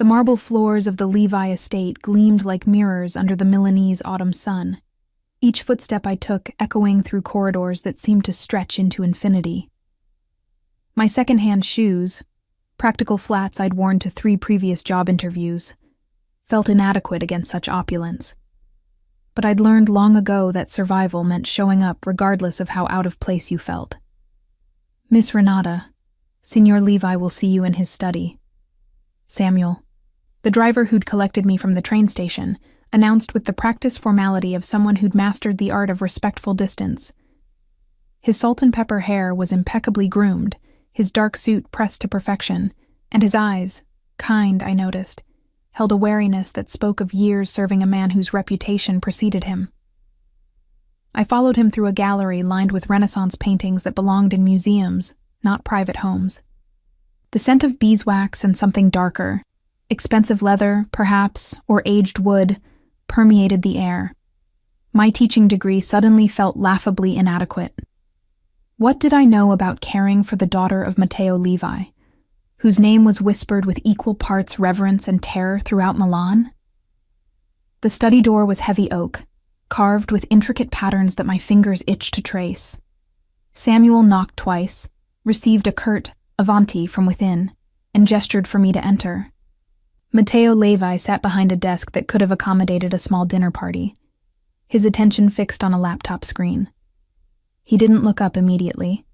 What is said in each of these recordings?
The marble floors of the Levi estate gleamed like mirrors under the Milanese autumn sun, each footstep I took echoing through corridors that seemed to stretch into infinity. My second-hand shoes, practical flats I'd worn to 3 previous job interviews, felt inadequate against such opulence. But I'd learned long ago that survival meant showing up regardless of how out of place you felt. "Miss Renata, Signor Levi will see you in his study." Samuel, the driver who'd collected me from the train station, announced with the practiced formality of someone who'd mastered the art of respectful distance. His salt-and-pepper hair was impeccably groomed, his dark suit pressed to perfection, and his eyes, kind, I noticed, held a wariness that spoke of years serving a man whose reputation preceded him. I followed him through a gallery lined with Renaissance paintings that belonged in museums, not private homes. The scent of beeswax and something darker, expensive leather, perhaps, or aged wood, permeated the air. My teaching degree suddenly felt laughably inadequate. What did I know about caring for the daughter of Matteo Levi, whose name was whispered with equal parts reverence and terror throughout Milan? The study door was heavy oak, carved with intricate patterns that my fingers itched to trace. Samuel knocked twice, received a curt "Avanti" from within, and gestured for me to enter. Matteo Levi sat behind a desk that could have accommodated a small dinner party, his attention fixed on a laptop screen. He didn't look up immediately,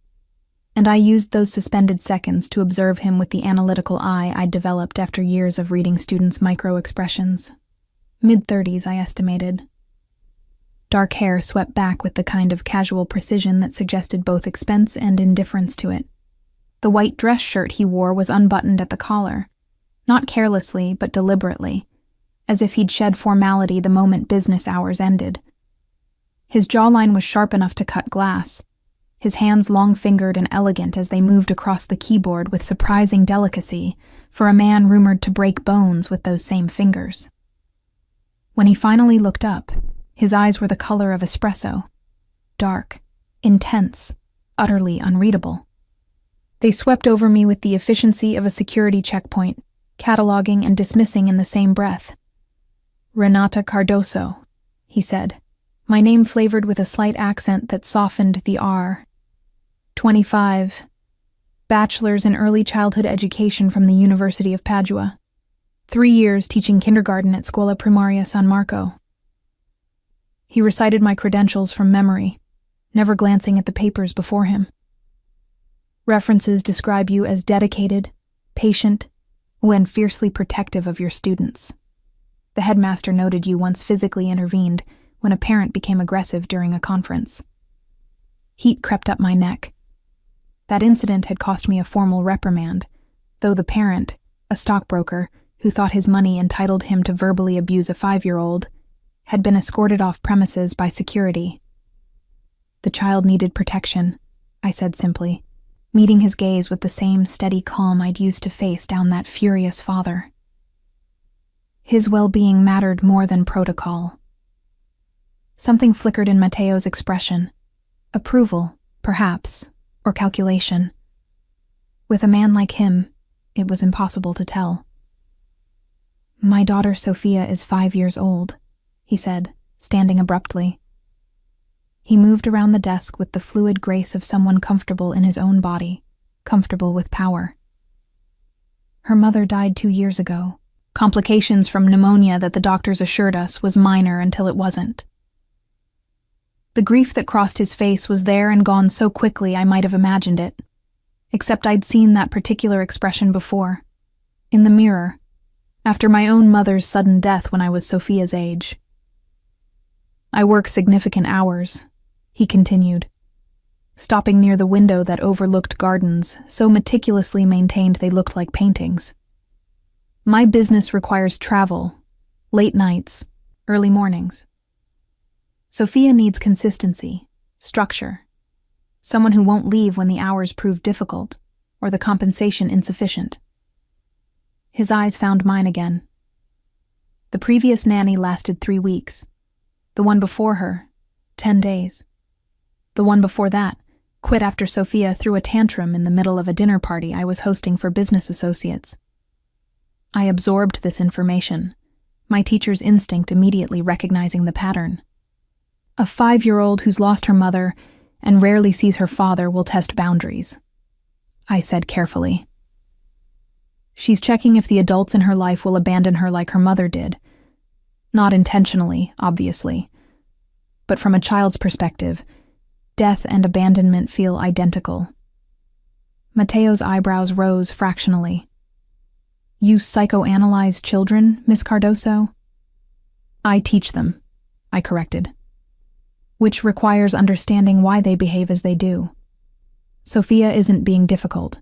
and I used those suspended seconds to observe him with the analytical eye I'd developed after years of reading students' micro-expressions. Mid-30s, I estimated. Dark hair swept back with the kind of casual precision that suggested both expense and indifference to it. The white dress shirt he wore was unbuttoned at the collar, not carelessly but deliberately, as if he'd shed formality the moment business hours ended. His jawline was sharp enough to cut glass, his hands long-fingered and elegant as they moved across the keyboard with surprising delicacy for a man rumored to break bones with those same fingers. When he finally looked up, his eyes were the color of espresso, dark, intense, utterly unreadable. They swept over me with the efficiency of a security checkpoint, cataloging and dismissing in the same breath. "Renata Cardoso," he said, my name flavored with a slight accent that softened the R. 25. Bachelor's in Early Childhood Education from the University of Padua. 3 years teaching kindergarten at Scuola Primaria San Marco. He recited my credentials from memory, never glancing at the papers before him. References describe you as dedicated, patient, and fiercely protective of your students. The headmaster noted you once physically intervened when a parent became aggressive during a conference. Heat crept up my neck. That incident had cost me a formal reprimand, though the parent, a stockbroker who thought his money entitled him to verbally abuse a 5-year-old, had been escorted off premises by security. The child needed protection, I said simply, meeting his gaze with the same steady calm I'd used to face down that furious father. His well-being mattered more than protocol. Something flickered in Matteo's expression. Approval, perhaps, or calculation. With a man like him, it was impossible to tell. "My daughter Sophia is 5 years old," he said, standing abruptly. He moved around the desk with the fluid grace of someone comfortable in his own body, comfortable with power. "Her mother died 2 years ago. Complications from pneumonia that the doctors assured us was minor until it wasn't." The grief that crossed his face was there and gone so quickly I might have imagined it. Except I'd seen that particular expression before. In the mirror, after my own mother's sudden death when I was Sophia's age. "I work significant hours," he continued, stopping near the window that overlooked gardens so meticulously maintained they looked like paintings. "My business requires travel, late nights, early mornings. Sophia needs consistency, structure, someone who won't leave when the hours prove difficult or the compensation insufficient." His eyes found mine again. The previous nanny lasted 3 weeks. The one before her, 10 days. The one before that quit after Sophia threw a tantrum in the middle of a dinner party I was hosting for business associates. I absorbed this information, my teacher's instinct immediately recognizing the pattern. A 5-year-old who's lost her mother and rarely sees her father will test boundaries, I said carefully. She's checking if the adults in her life will abandon her like her mother did. Not intentionally, obviously. But from a child's perspective, death and abandonment feel identical. Mateo's eyebrows rose fractionally. You psychoanalyze children, Miss Cardoso? I teach them, I corrected. Which requires understanding why they behave as they do. Sophia isn't being difficult.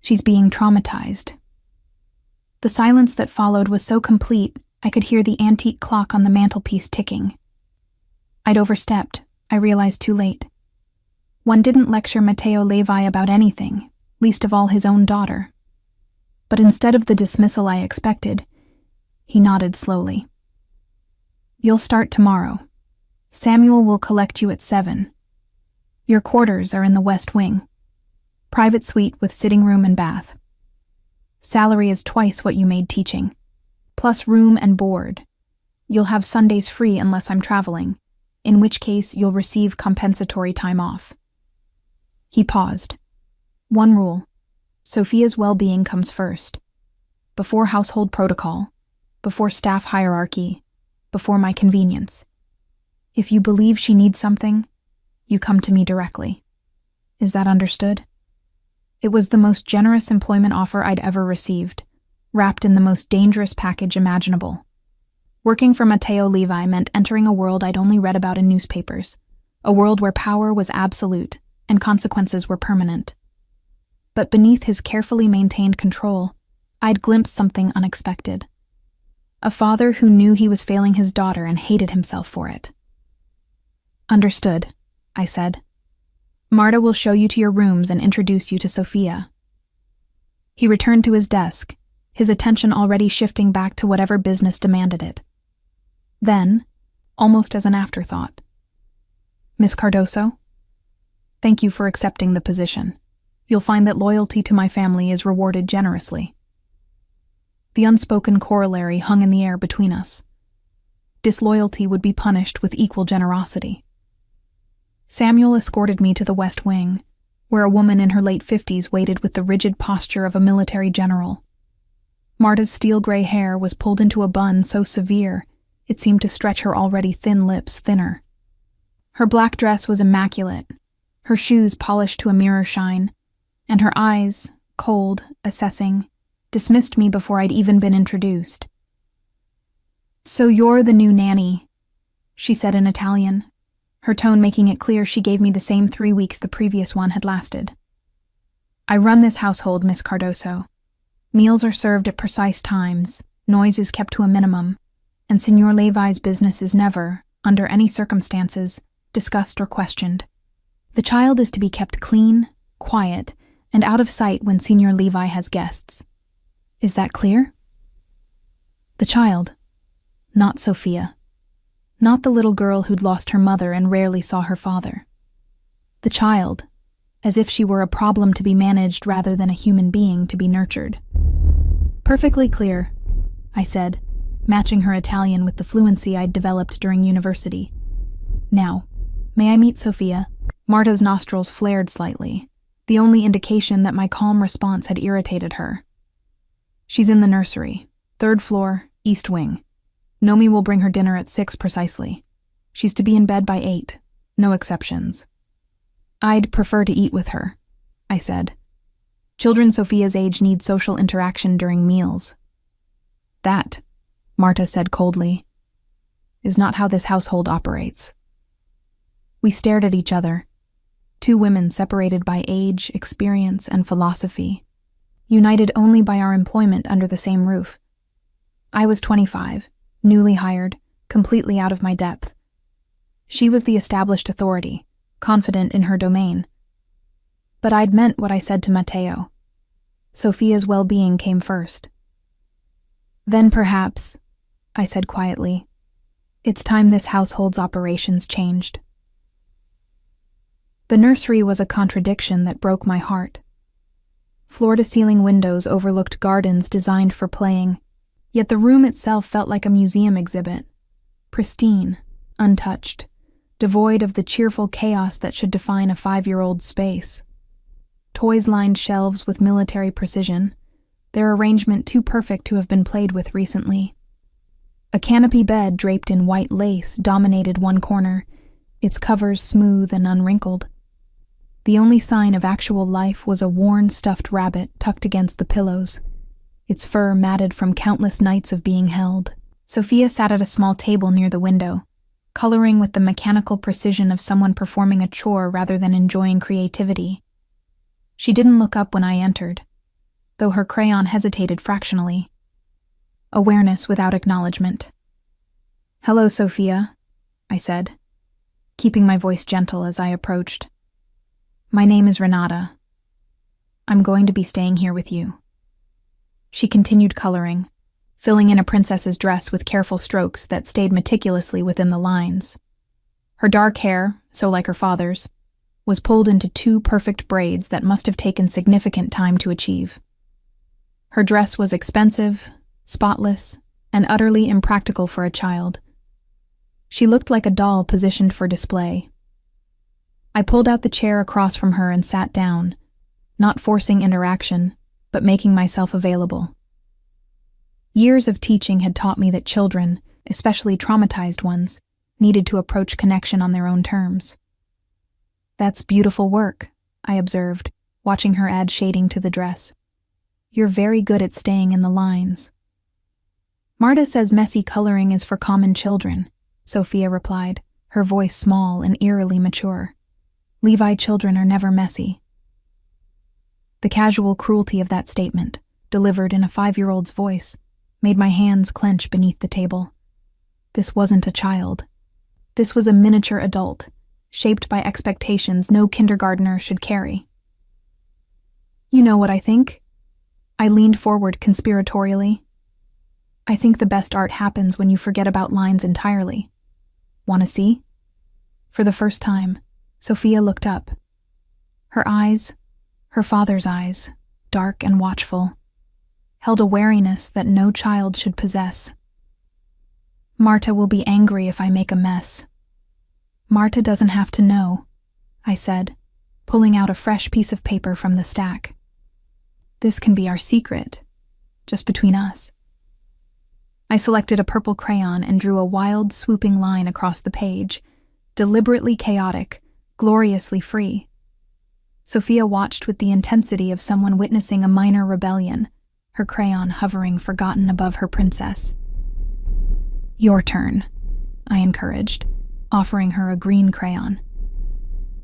She's being traumatized. The silence that followed was so complete, I could hear the antique clock on the mantelpiece ticking. I'd overstepped, I realized too late. One didn't lecture Mateo Levi about anything, least of all his own daughter. But instead of the dismissal I expected, he nodded slowly. You'll start tomorrow. Samuel will collect you at 7. Your quarters are in the West Wing. Private suite with sitting room and bath. Salary is twice what you made teaching, plus room and board. You'll have Sundays free unless I'm traveling, in which case you'll receive compensatory time off. He paused. One rule. Sophia's well-being comes first. Before household protocol, before staff hierarchy, before my convenience. If you believe she needs something, you come to me directly. Is that understood? It was the most generous employment offer I'd ever received, wrapped in the most dangerous package imaginable. Working for Mateo Levi meant entering a world I'd only read about in newspapers, a world where power was absolute and consequences were permanent. But beneath his carefully maintained control, I'd glimpsed something unexpected. A father who knew he was failing his daughter and hated himself for it. Understood, I said. Marta will show you to your rooms and introduce you to Sophia. He returned to his desk, his attention already shifting back to whatever business demanded it. Then, almost as an afterthought, Miss Cardoso? Thank you for accepting the position. You'll find that loyalty to my family is rewarded generously. The unspoken corollary hung in the air between us. Disloyalty would be punished with equal generosity. Samuel escorted me to the West Wing, where a woman in her late 50s waited with the rigid posture of a military general. Marta's steel-gray hair was pulled into a bun so severe it seemed to stretch her already thin lips thinner. Her black dress was immaculate, her shoes polished to a mirror shine, and her eyes, cold, assessing, dismissed me before I'd even been introduced. So you're the new nanny, she said in Italian, her tone making it clear she gave me the same 3 weeks the previous one had lasted. I run this household, Miss Cardoso. Meals are served at precise times, noise is kept to a minimum, and Signor Levi's business is never, under any circumstances, discussed or questioned. The child is to be kept clean, quiet, and out of sight when Signor Levi has guests. Is that clear? The child, not Sophia. Not the little girl who'd lost her mother and rarely saw her father. The child, as if she were a problem to be managed rather than a human being to be nurtured. Perfectly clear, I said, matching her Italian with the fluency I'd developed during university. Now, may I meet Sophia? Marta's nostrils flared slightly, the only indication that my calm response had irritated her. She's in the nursery, 3rd floor, East Wing. Nomi will bring her dinner at 6 precisely. She's to be in bed by 8, no exceptions. I'd prefer to eat with her, I said. Children Sophia's age need social interaction during meals. That, Marta said coldly, is not how this household operates. We stared at each other, 2 women separated by age, experience, and philosophy, united only by our employment under the same roof. I was 25, newly hired, completely out of my depth. She was the established authority, confident in her domain. But I'd meant what I said to Mateo. Sophia's well-being came first. Then perhaps, I said quietly, it's time this household's operations changed. The nursery was a contradiction that broke my heart. Floor-to-ceiling windows overlooked gardens designed for playing, yet the room itself felt like a museum exhibit. Pristine, untouched, devoid of the cheerful chaos that should define a 5-year-old's space. Toys lined shelves with military precision, their arrangement too perfect to have been played with recently. A canopy bed draped in white lace dominated one corner, its covers smooth and unwrinkled. The only sign of actual life was a worn stuffed rabbit tucked against the pillows, its fur matted from countless nights of being held. Sophia sat at a small table near the window, coloring with the mechanical precision of someone performing a chore rather than enjoying creativity. She didn't look up when I entered, though her crayon hesitated fractionally. Awareness without acknowledgement. "Hello, Sophia," I said, keeping my voice gentle as I approached. "My name is Renata. I'm going to be staying here with you." She continued coloring, filling in a princess's dress with careful strokes that stayed meticulously within the lines. Her dark hair, so like her father's, was pulled into 2 perfect braids that must have taken significant time to achieve. Her dress was expensive, spotless, and utterly impractical for a child. She looked like a doll positioned for display. I pulled out the chair across from her and sat down, not forcing interaction, but making myself available. Years of teaching had taught me that children, especially traumatized ones, needed to approach connection on their own terms. "That's beautiful work," I observed, watching her add shading to the dress. "You're very good at staying in the lines." "Marta says messy coloring is for common children," Sophia replied, her voice small and eerily mature. "Levi children are never messy." The casual cruelty of that statement, delivered in a 5-year-old's voice, made my hands clench beneath the table. This wasn't a child. This was a miniature adult, shaped by expectations no kindergartner should carry. "You know what I think?" I leaned forward conspiratorially. "I think the best art happens when you forget about lines entirely. Want to see?" For the first time, Sophia looked up. Her eyes, her father's eyes, dark and watchful, held a wariness that no child should possess. "Marta will be angry if I make a mess." "Marta doesn't have to know," I said, pulling out a fresh piece of paper from the stack. "This can be our secret, just between us." I selected a purple crayon and drew a wild, swooping line across the page, deliberately chaotic, gloriously free. Sophia watched with the intensity of someone witnessing a minor rebellion, her crayon hovering forgotten above her princess. "Your turn," I encouraged, offering her a green crayon.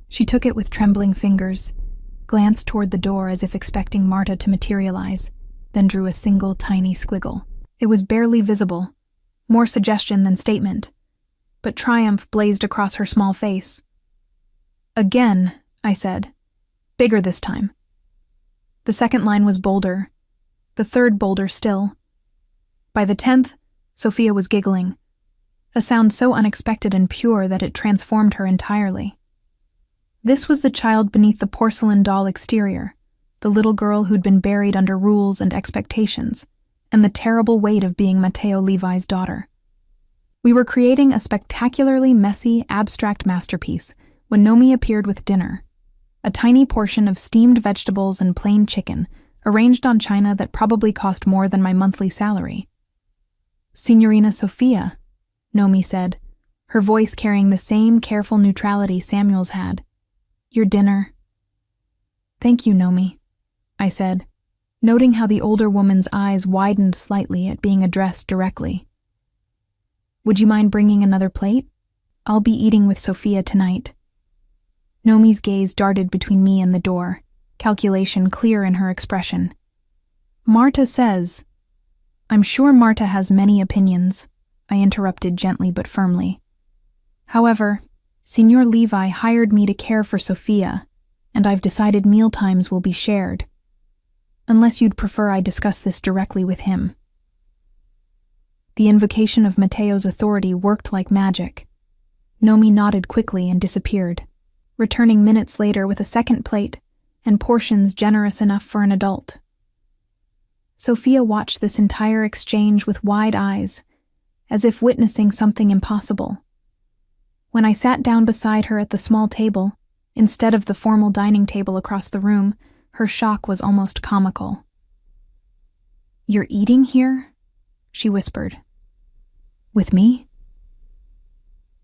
She took it with trembling fingers, glanced toward the door as if expecting Marta to materialize, then drew a single tiny squiggle. It was barely visible, more suggestion than statement, but triumph blazed across her small face. "Again," I said, bigger this time. The second line was bolder, the third bolder still. By the 10th, Sophia was giggling, a sound so unexpected and pure that it transformed her entirely. This was the child beneath the porcelain doll exterior, the little girl who'd been buried under rules and expectations, and the terrible weight of being Matteo Levi's daughter. We were creating a spectacularly messy, abstract masterpiece when Nomi appeared with dinner, a tiny portion of steamed vegetables and plain chicken, arranged on china that probably cost more than my monthly salary. "Signorina Sophia," Nomi said, her voice carrying the same careful neutrality Samuel's had. "Your dinner." "Thank you, Nomi," I said, noting how the older woman's eyes widened slightly at being addressed directly. "Would you mind bringing another plate? I'll be eating with Sophia tonight." Nomi's gaze darted between me and the door, calculation clear in her expression. "Marta says—" "I'm sure Marta has many opinions," I interrupted gently but firmly. "However, Signor Levi hired me to care for Sophia, and I've decided mealtimes will be shared. Unless you'd prefer I discuss this directly with him." The invocation of Matteo's authority worked like magic. Nomi nodded quickly and disappeared, returning minutes later with a second plate and portions generous enough for an adult. Sophia watched this entire exchange with wide eyes, as if witnessing something impossible. When I sat down beside her at the small table, instead of the formal dining table across the room, her shock was almost comical. "You're eating here?" she whispered. "With me?"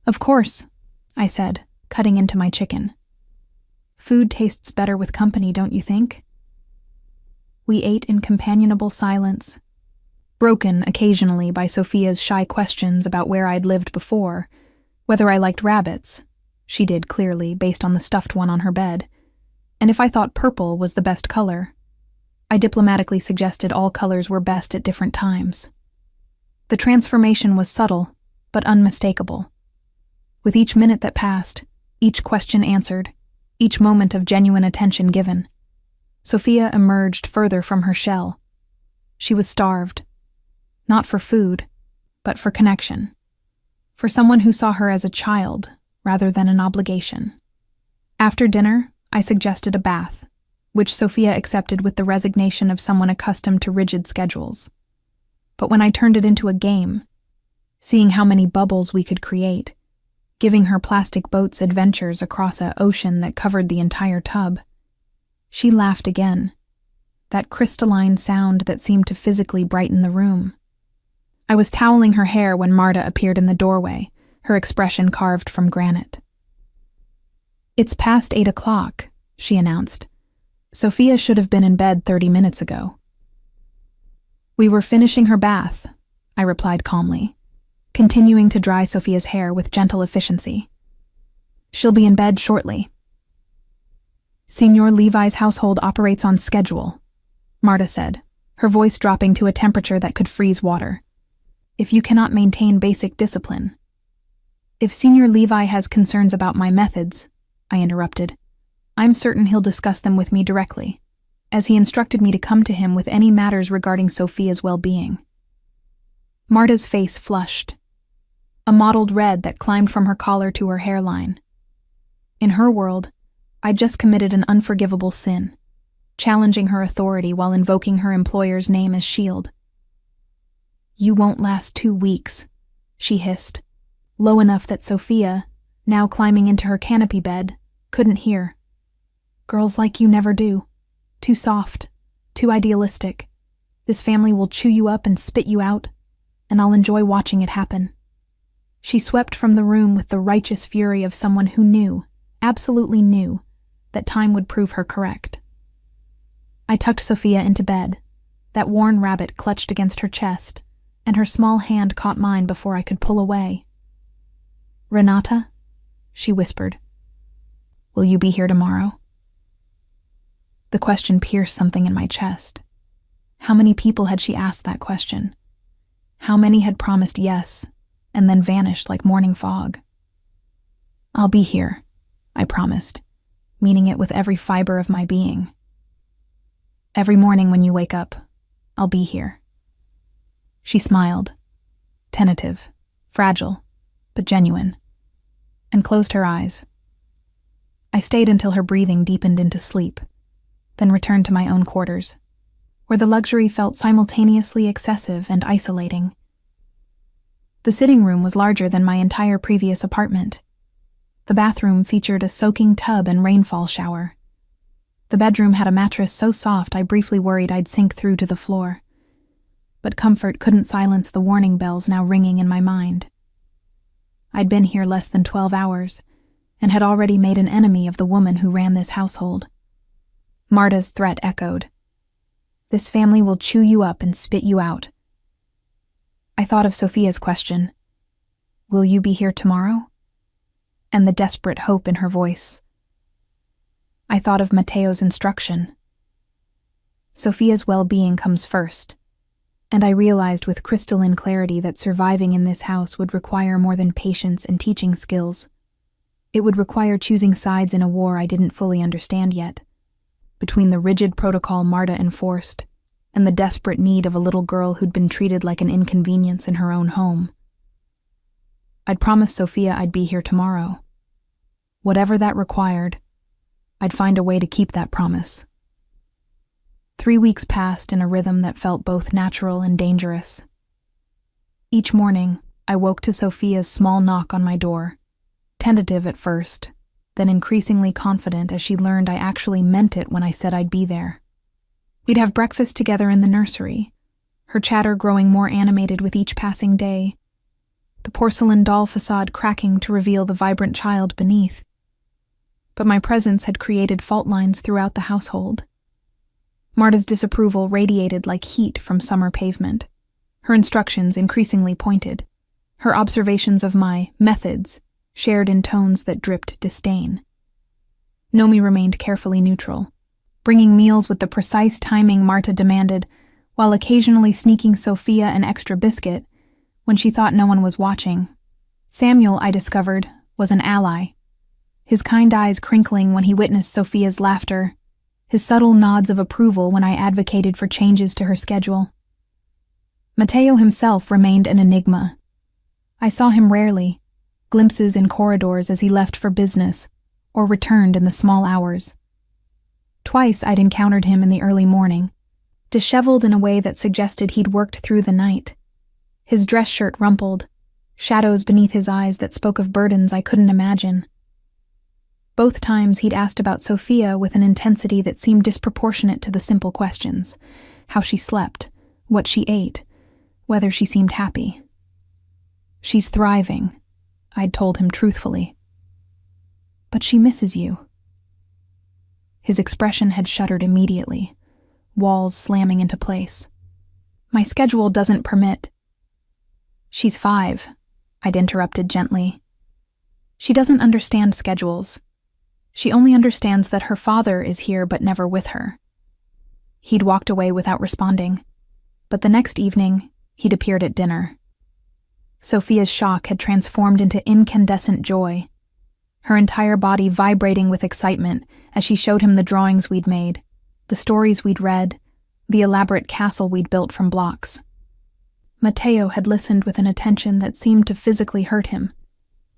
"Of course," I said, cutting into my chicken. "Food tastes better with company, don't you think?" We ate in companionable silence, broken occasionally by Sophia's shy questions about where I'd lived before, whether I liked rabbits — she did clearly, based on the stuffed one on her bed — and if I thought purple was the best color. I diplomatically suggested all colors were best at different times. The transformation was subtle, but unmistakable. With each minute that passed, each question answered, each moment of genuine attention given, Sophia emerged further from her shell. She was starved. Not for food, but for connection. For someone who saw her as a child, rather than an obligation. After dinner, I suggested a bath, which Sophia accepted with the resignation of someone accustomed to rigid schedules. But when I turned it into a game, seeing how many bubbles we could create, giving her plastic boats adventures across an ocean that covered the entire tub, she laughed again, that crystalline sound that seemed to physically brighten the room. I was toweling her hair when Marta appeared in the doorway, her expression carved from granite. "It's past 8 o'clock, she announced. "Sophia should have been in bed 30 minutes ago." "We were finishing her bath," I replied calmly, continuing to dry Sophia's hair with gentle efficiency. "She'll be in bed shortly." "Signor Levi's household operates on schedule," Marta said, her voice dropping to a temperature that could freeze water. "If you cannot maintain basic discipline—" "If Signor Levi has concerns about my methods," I interrupted, "I'm certain he'll discuss them with me directly, as he instructed me to come to him with any matters regarding Sophia's well-being." Marta's face flushed, a mottled red that climbed from her collar to her hairline. In her world, I'd just committed an unforgivable sin, challenging her authority while invoking her employer's name as shield. "You won't last 2 weeks, she hissed, low enough that Sophia, now climbing into her canopy bed, couldn't hear. "Girls like you never do. Too soft, too idealistic. This family will chew you up and spit you out, and I'll enjoy watching it happen." She swept from the room with the righteous fury of someone who knew, absolutely knew, that time would prove her correct. I tucked Sophia into bed, that worn rabbit clutched against her chest, and her small hand caught mine before I could pull away. "Renata," she whispered, "will you be here tomorrow?" The question pierced something in my chest. How many people had she asked that question? How many had promised yes, and then vanished like morning fog? "I'll be here," I promised, meaning it with every fiber of my being. "Every morning when you wake up, I'll be here." She smiled, tentative, fragile, but genuine, and closed her eyes. I stayed until her breathing deepened into sleep, then returned to my own quarters, where the luxury felt simultaneously excessive and isolating. The sitting room was larger than my entire previous apartment. The bathroom featured a soaking tub and rainfall shower. The bedroom had a mattress so soft I briefly worried I'd sink through to the floor. But comfort couldn't silence the warning bells now ringing in my mind. I'd been here less than 12 hours, and had already made an enemy of the woman who ran this household. Marta's threat echoed. "This family will chew you up and spit you out." I thought of Sophia's question, "Will you be here tomorrow?" and the desperate hope in her voice. I thought of Matteo's instruction. Sophia's well-being comes first, and I realized with crystalline clarity that surviving in this house would require more than patience and teaching skills. It would require choosing sides in a war I didn't fully understand yet, between the rigid protocol Marta enforced and the desperate need of a little girl who'd been treated like an inconvenience in her own home. I'd promised Sophia I'd be here tomorrow. Whatever that required, I'd find a way to keep that promise. 3 weeks passed in a rhythm that felt both natural and dangerous. Each morning, I woke to Sophia's small knock on my door, tentative at first, then increasingly confident as she learned I actually meant it when I said I'd be there. We'd have breakfast together in the nursery, her chatter growing more animated with each passing day, the porcelain doll facade cracking to reveal the vibrant child beneath. But my presence had created fault lines throughout the household. Marta's disapproval radiated like heat from summer pavement, her instructions increasingly pointed, her observations of my methods shared in tones that dripped disdain. Nomi remained carefully neutral, bringing meals with the precise timing Marta demanded, while occasionally sneaking Sophia an extra biscuit when she thought no one was watching. Samuel, I discovered, was an ally, his kind eyes crinkling when he witnessed Sophia's laughter, his subtle nods of approval when I advocated for changes to her schedule. Matteo himself remained an enigma. I saw him rarely, glimpses in corridors as he left for business or returned in the small hours. Twice I'd encountered him in the early morning, disheveled in a way that suggested he'd worked through the night. His dress shirt rumpled, shadows beneath his eyes that spoke of burdens I couldn't imagine. Both times he'd asked about Sophia with an intensity that seemed disproportionate to the simple questions: how she slept, what she ate, whether she seemed happy. "She's thriving," I'd told him truthfully. "But she misses you." His expression had shuttered immediately, walls slamming into place. "My schedule doesn't permit." "She's 5, I'd interrupted gently. "She doesn't understand schedules. She only understands that her father is here but never with her." He'd walked away without responding, but the next evening, he'd appeared at dinner. Sophia's shock had transformed into incandescent joy, her entire body vibrating with excitement as she showed him the drawings we'd made, the stories we'd read, the elaborate castle we'd built from blocks. Matteo had listened with an attention that seemed to physically hurt him,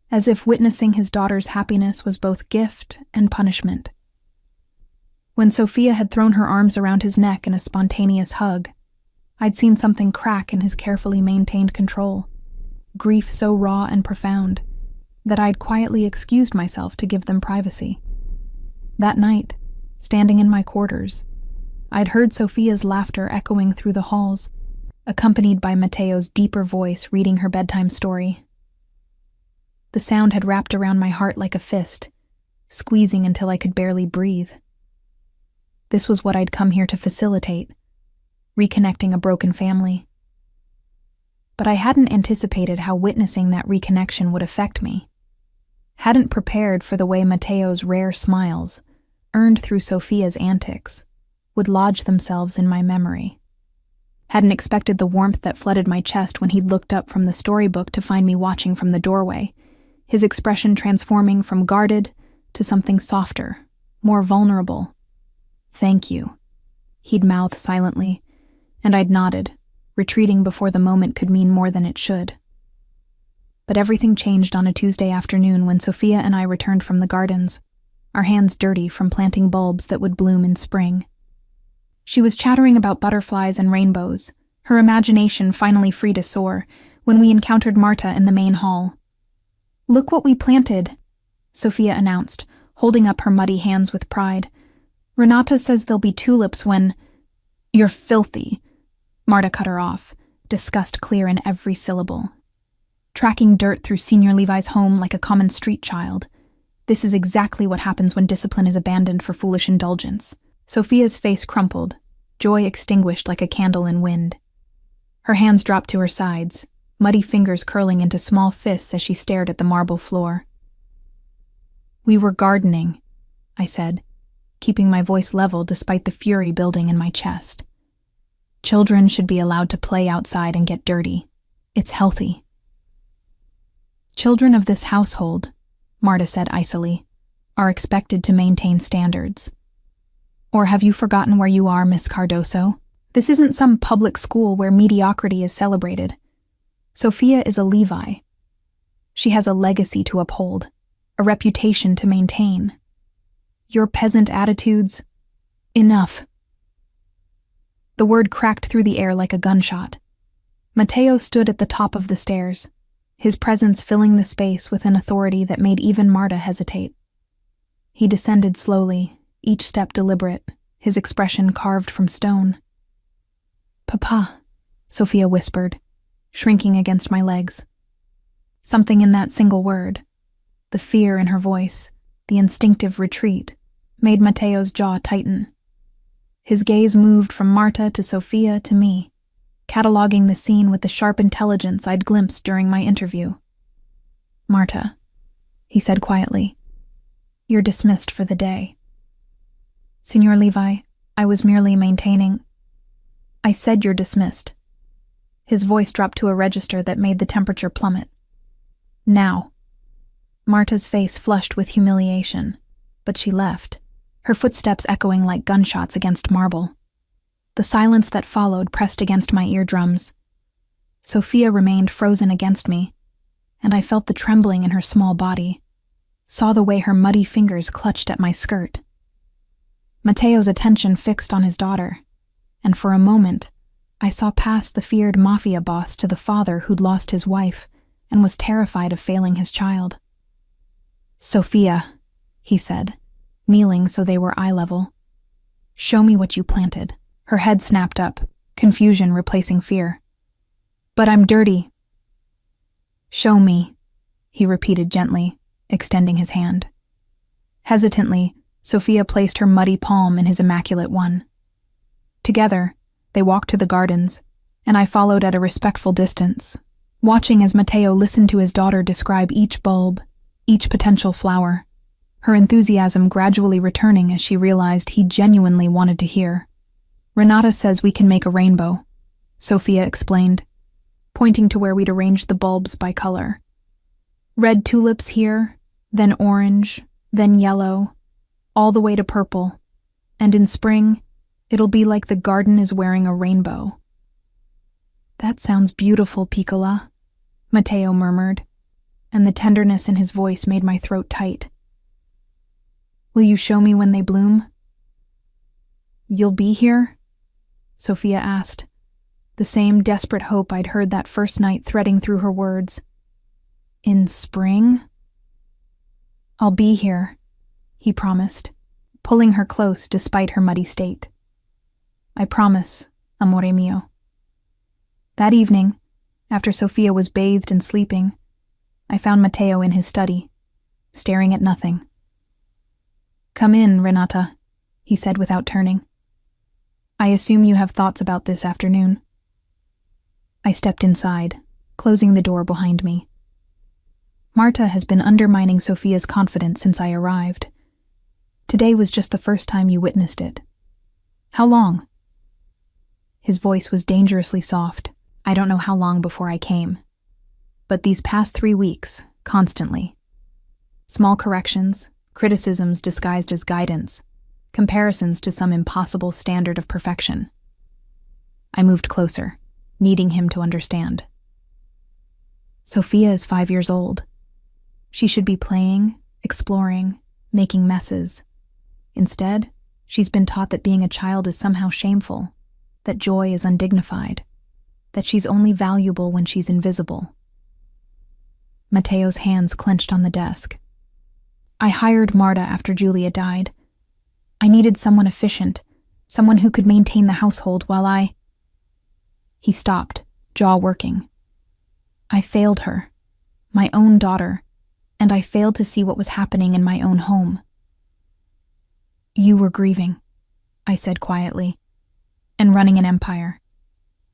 as if witnessing his daughter's happiness was both gift and punishment. When Sophia had thrown her arms around his neck in a spontaneous hug, I'd seen something crack in his carefully maintained control, grief so raw and profound that I'd quietly excused myself to give them privacy. That night, standing in my quarters, I'd heard Sophia's laughter echoing through the halls, accompanied by Matteo's deeper voice reading her bedtime story. The sound had wrapped around my heart like a fist, squeezing until I could barely breathe. This was what I'd come here to facilitate, reconnecting a broken family. But I hadn't anticipated how witnessing that reconnection would affect me. Hadn't prepared for the way Matteo's rare smiles, earned through Sophia's antics, would lodge themselves in my memory. Hadn't expected the warmth that flooded my chest when he'd looked up from the storybook to find me watching from the doorway, his expression transforming from guarded to something softer, more vulnerable. "Thank you," he'd mouth silently, and I'd nodded, retreating before the moment could mean more than it should. But everything changed on a Tuesday afternoon when Sophia and I returned from the gardens, our hands dirty from planting bulbs that would bloom in spring. She was chattering about butterflies and rainbows, her imagination finally free to soar, when we encountered Marta in the main hall. "Look what we planted," Sophia announced, holding up her muddy hands with pride. "Renata says there'll be tulips when—" "You're filthy," Marta cut her off, disgust clear in every syllable. "Tracking dirt through Senior Levi's home like a common street child. This is exactly what happens when discipline is abandoned for foolish indulgence." Sophia's face crumpled, joy extinguished like a candle in wind. Her hands dropped to her sides, muddy fingers curling into small fists as she stared at the marble floor. "We were gardening," I said, keeping my voice level despite the fury building in my chest. "Children should be allowed to play outside and get dirty. It's healthy." "Children of this household," Marta said icily, "are expected to maintain standards. Or have you forgotten where you are, Miss Cardoso? This isn't some public school where mediocrity is celebrated. Sophia is a Levi. She has a legacy to uphold, a reputation to maintain. Your peasant attitudes. Enough." The word cracked through the air like a gunshot. Matteo stood at the top of the stairs, his presence filling the space with an authority that made even Marta hesitate. He descended slowly, each step deliberate, his expression carved from stone. "Papa," Sophia whispered, shrinking against my legs. Something in that single word, the fear in her voice, the instinctive retreat, made Matteo's jaw tighten. His gaze moved from Marta to Sophia to me, cataloging the scene with the sharp intelligence I'd glimpsed during my interview. "Marta," he said quietly, "you're dismissed for the day." "Signor Levi, I was merely maintaining—" "I said you're dismissed." His voice dropped to a register that made the temperature plummet. "Now." Marta's face flushed with humiliation, but she left, her footsteps echoing like gunshots against marble. The silence that followed pressed against my eardrums. Sophia remained frozen against me, and I felt the trembling in her small body, saw the way her muddy fingers clutched at my skirt. Matteo's attention fixed on his daughter, and for a moment, I saw past the feared Mafia boss to the father who'd lost his wife and was terrified of failing his child. "Sophia," he said, kneeling so they were eye level. "Show me what you planted." Her head snapped up, confusion replacing fear. "But I'm dirty." "Show me," he repeated gently, extending his hand. Hesitantly, Sophia placed her muddy palm in his immaculate one. Together, they walked to the gardens, and I followed at a respectful distance, watching as Matteo listened to his daughter describe each bulb, each potential flower, her enthusiasm gradually returning as she realized he genuinely wanted to hear. "Renata says we can make a rainbow," Sophia explained, pointing to where we'd arranged the bulbs by color. "Red tulips here, then orange, then yellow, all the way to purple, and in spring, it'll be like the garden is wearing a rainbow." "That sounds beautiful, Piccola," Matteo murmured, and the tenderness in his voice made my throat tight. "Will you show me when they bloom?" "You'll be here?" Sophia asked, the same desperate hope I'd heard that first night threading through her words. "In spring?" "I'll be here," he promised, pulling her close despite her muddy state. "I promise, amore mio." That evening, after Sophia was bathed and sleeping, I found Matteo in his study, staring at nothing. "Come in, Renata," he said without turning. "I assume you have thoughts about this afternoon." I stepped inside, closing the door behind me. Marta has been undermining Sophia's confidence since I arrived. Today was just the first time you witnessed it. "How long?" His voice was dangerously soft. "I don't know how long before I came. But these past 3 weeks, constantly. Small corrections, criticisms disguised as guidance, comparisons to some impossible standard of perfection." I moved closer, needing him to understand. "Sophia is 5 years old. She should be playing, exploring, making messes. Instead, she's been taught that being a child is somehow shameful, that joy is undignified, that she's only valuable when she's invisible." Matteo's hands clenched on the desk. "I hired Marta after Julia died. I needed someone efficient, someone who could maintain the household while I—" He stopped, jaw working. "I failed her, my own daughter, and I failed to see what was happening in my own home." "You were grieving," I said quietly, "and running an empire.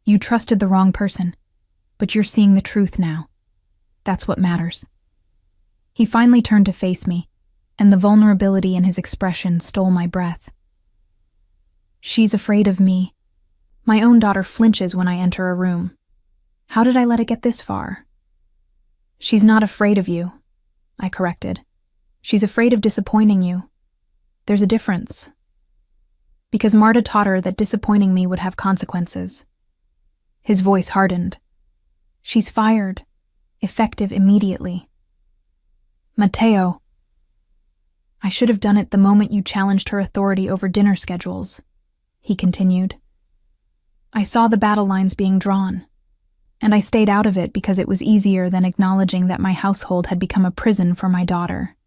You trusted the wrong person, but you're seeing the truth now. That's what matters." He finally turned to face me, and the vulnerability in his expression stole my breath. "She's afraid of me. My own daughter flinches when I enter a room. How did I let it get this far?" "She's not afraid of you," I corrected. "She's afraid of disappointing you. There's a difference." Because Marta taught her that disappointing me would have consequences. His voice hardened. "She's fired, effective immediately." "Matteo." I should have done it the moment you challenged her authority over dinner schedules, he continued. I saw the battle lines being drawn, and I stayed out of it because it was easier than acknowledging that my household had become a prison for my daughter.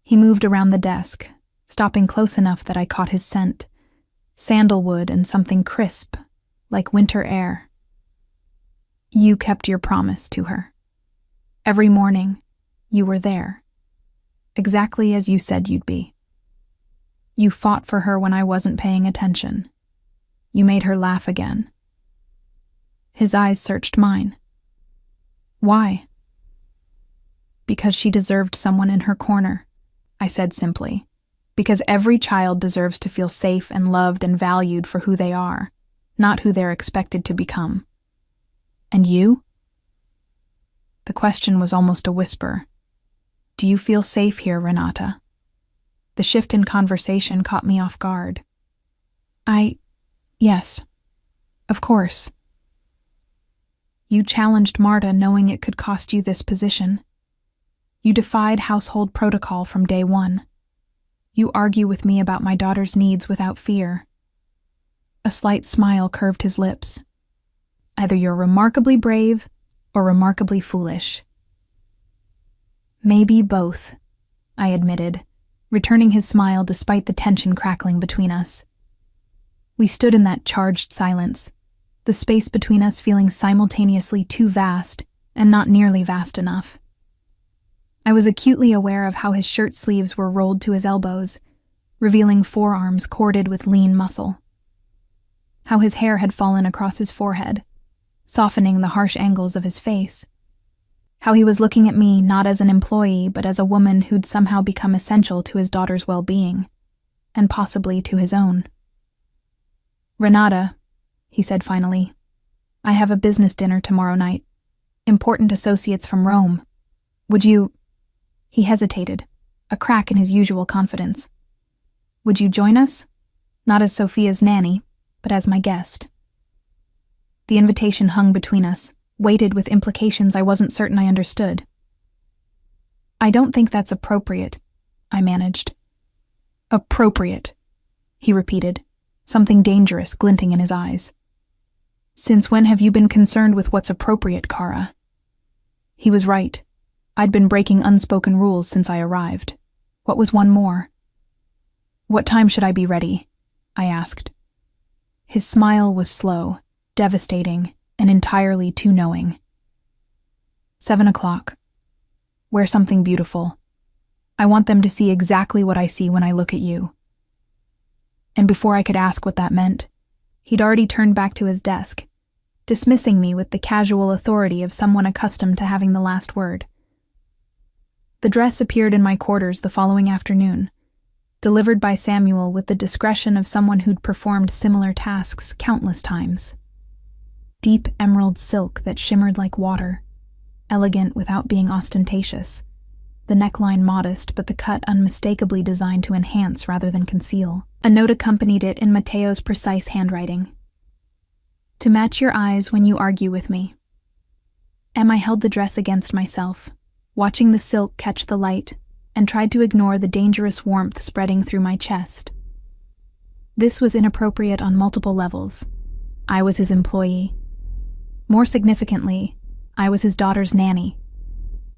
He moved around the desk, stopping close enough that I caught his scent, sandalwood and something crisp, like winter air. You kept your promise to her. Every morning, you were there, exactly as you said you'd be. You fought for her when I wasn't paying attention. You made her laugh again. His eyes searched mine. Why? Because she deserved someone in her corner, I said simply. Because every child deserves to feel safe and loved and valued for who they are, not who they're expected to become. And you? The question was almost a whisper. Do you feel safe here, Renata? The shift in conversation caught me off guard. Yes, of course. You challenged Marta knowing it could cost you this position. You defied household protocol from day one. You argue with me about my daughter's needs without fear. A slight smile curved his lips. Either you're remarkably brave or remarkably foolish. Maybe both, I admitted, returning his smile despite the tension crackling between us. We stood in that charged silence, the space between us feeling simultaneously too vast and not nearly vast enough. I was acutely aware of how his shirt sleeves were rolled to his elbows, revealing forearms corded with lean muscle. How his hair had fallen across his forehead, softening the harsh angles of his face. How he was looking at me not as an employee but as a woman who'd somehow become essential to his daughter's well-being, and possibly to his own. Renata, he said finally, I have a business dinner tomorrow night. Important associates from Rome. Would you... He hesitated, a crack in his usual confidence. Would you join us? Not as Sophia's nanny, but as my guest. The invitation hung between us, weighted with implications I wasn't certain I understood. I don't think that's appropriate, I managed. Appropriate, he repeated, something dangerous glinting in his eyes. Since when have you been concerned with what's appropriate, Kara? He was right. I'd been breaking unspoken rules since I arrived. What was one more? What time should I be ready? I asked. His smile was slow, devastating, and entirely too knowing. 7 o'clock. Wear something beautiful. I want them to see exactly what I see when I look at you. And before I could ask what that meant, he'd already turned back to his desk, dismissing me with the casual authority of someone accustomed to having the last word. The dress appeared in my quarters the following afternoon, delivered by Samuel with the discretion of someone who'd performed similar tasks countless times. Deep emerald silk that shimmered like water, elegant without being ostentatious, the neckline modest but the cut unmistakably designed to enhance rather than conceal. A note accompanied it in Matteo's precise handwriting. To match your eyes when you argue with me. Emma held the dress against myself, watching the silk catch the light, and tried to ignore the dangerous warmth spreading through my chest. This was inappropriate on multiple levels. I was his employee. More significantly, I was his daughter's nanny,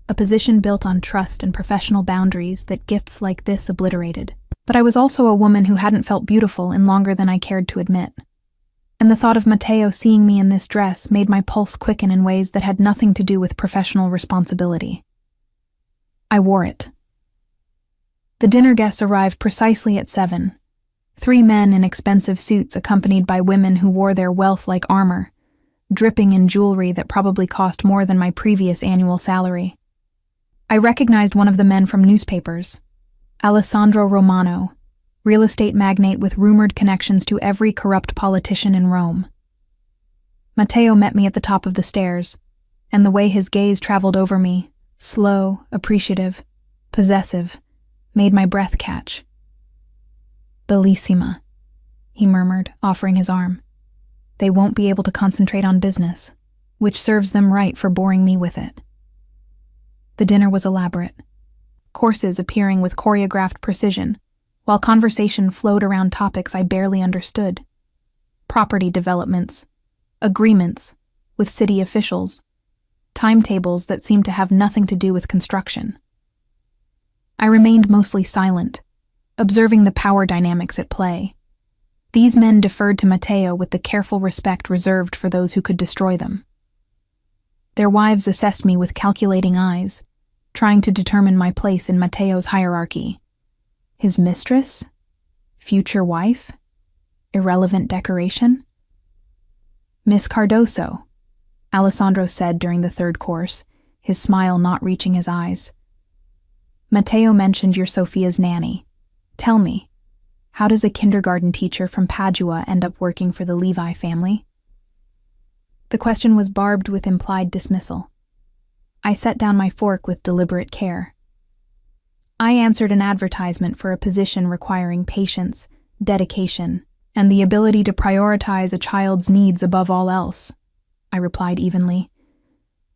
a position built on trust and professional boundaries that gifts like this obliterated. But I was also a woman who hadn't felt beautiful in longer than I cared to admit. And the thought of Matteo seeing me in this dress made my pulse quicken in ways that had nothing to do with professional responsibility. I wore it. The dinner guests arrived precisely at 7. 3 men in expensive suits accompanied by women who wore their wealth like armor, dripping in jewelry that probably cost more than my previous annual salary. I recognized one of the men from newspapers, Alessandro Romano, real estate magnate with rumored connections to every corrupt politician in Rome. Matteo met me at the top of the stairs, and the way his gaze traveled over me, slow, appreciative, possessive, made my breath catch. Bellissima, he murmured, offering his arm. They won't be able to concentrate on business, which serves them right for boring me with it. The dinner was elaborate. courses appearing with choreographed precision, while conversation flowed around topics I barely understood. Property developments, agreements with city officials, timetables that seemed to have nothing to do with construction. I remained mostly silent, observing the power dynamics at play. These men deferred to Matteo with the careful respect reserved for those who could destroy them. Their wives assessed me with calculating eyes, trying to determine my place in Matteo's hierarchy. His mistress? Future wife? Irrelevant decoration? Miss Cardoso, Alessandro said during the third course, his smile not reaching his eyes. Matteo mentioned you're Sophia's nanny. Tell me, how does a kindergarten teacher from Padua end up working for the Levi family? The question was barbed with implied dismissal. I set down my fork with deliberate care. I answered an advertisement for a position requiring patience, dedication, and the ability to prioritize a child's needs above all else, I replied evenly.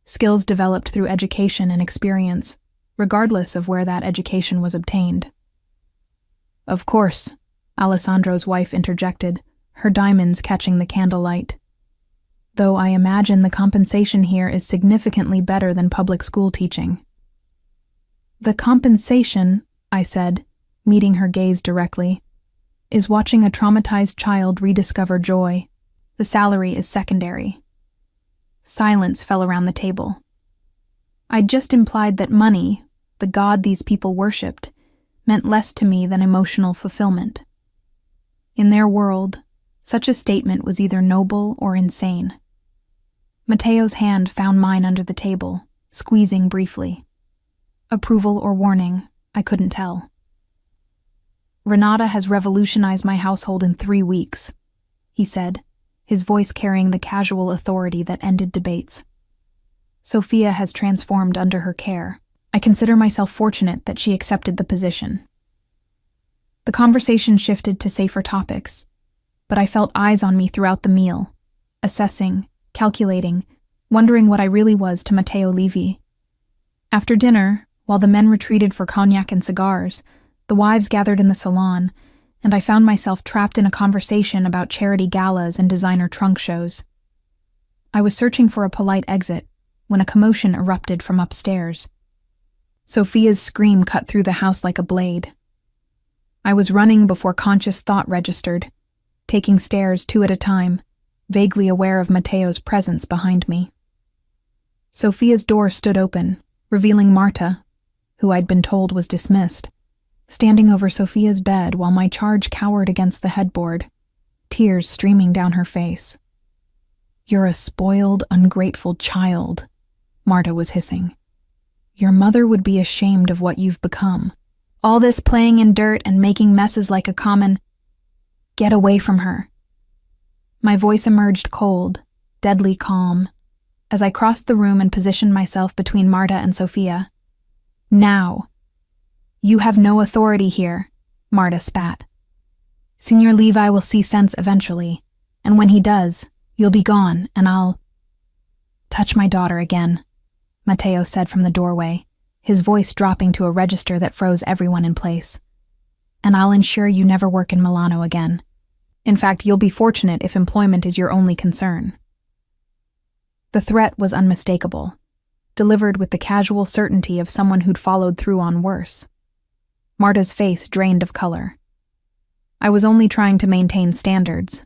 Skills developed through education and experience, regardless of where that education was obtained. Of course, Alessandro's wife interjected, her diamonds catching the candlelight. Though I imagine the compensation here is significantly better than public school teaching. The compensation, I said, meeting her gaze directly, is watching a traumatized child rediscover joy. The salary is secondary. Silence fell around the table. I'd just implied that money, the god these people worshipped, meant less to me than emotional fulfillment. In their world, such a statement was either noble or insane. Matteo's hand found mine under the table, squeezing briefly. Approval or warning, I couldn't tell. Renata has revolutionized my household in 3 weeks, he said, his voice carrying the casual authority that ended debates. Sophia has transformed under her care. I consider myself fortunate that she accepted the position. The conversation shifted to safer topics, but I felt eyes on me throughout the meal, assessing, calculating, wondering what I really was to Matteo Levi. After dinner, while the men retreated for cognac and cigars, the wives gathered in the salon, and I found myself trapped in a conversation about charity galas and designer trunk shows. I was searching for a polite exit when a commotion erupted from upstairs. Sophia's scream cut through the house like a blade. I was running before conscious thought registered, taking stairs 2 at a time, vaguely aware of Matteo's presence behind me. Sophia's door stood open, revealing Marta, who I'd been told was dismissed, standing over Sophia's bed while my charge cowered against the headboard, tears streaming down her face. "You're a spoiled, ungrateful child," Marta was hissing. "Your mother would be ashamed of what you've become. All this playing in dirt and making messes like a common... Get away from her." My voice emerged cold, deadly calm, as I crossed the room and positioned myself between Marta and Sophia. "Now." "You have no authority here," Marta spat. "Signor Levi will see sense eventually, and when he does, you'll be gone, and I'll..." "Touch my daughter again," Matteo said from the doorway, his voice dropping to a register that froze everyone in place. "And I'll ensure you never work in Milano again. In fact, you'll be fortunate if employment is your only concern." The threat was unmistakable, delivered with the casual certainty of someone who'd followed through on worse. Marta's face drained of color. I was only trying to maintain standards.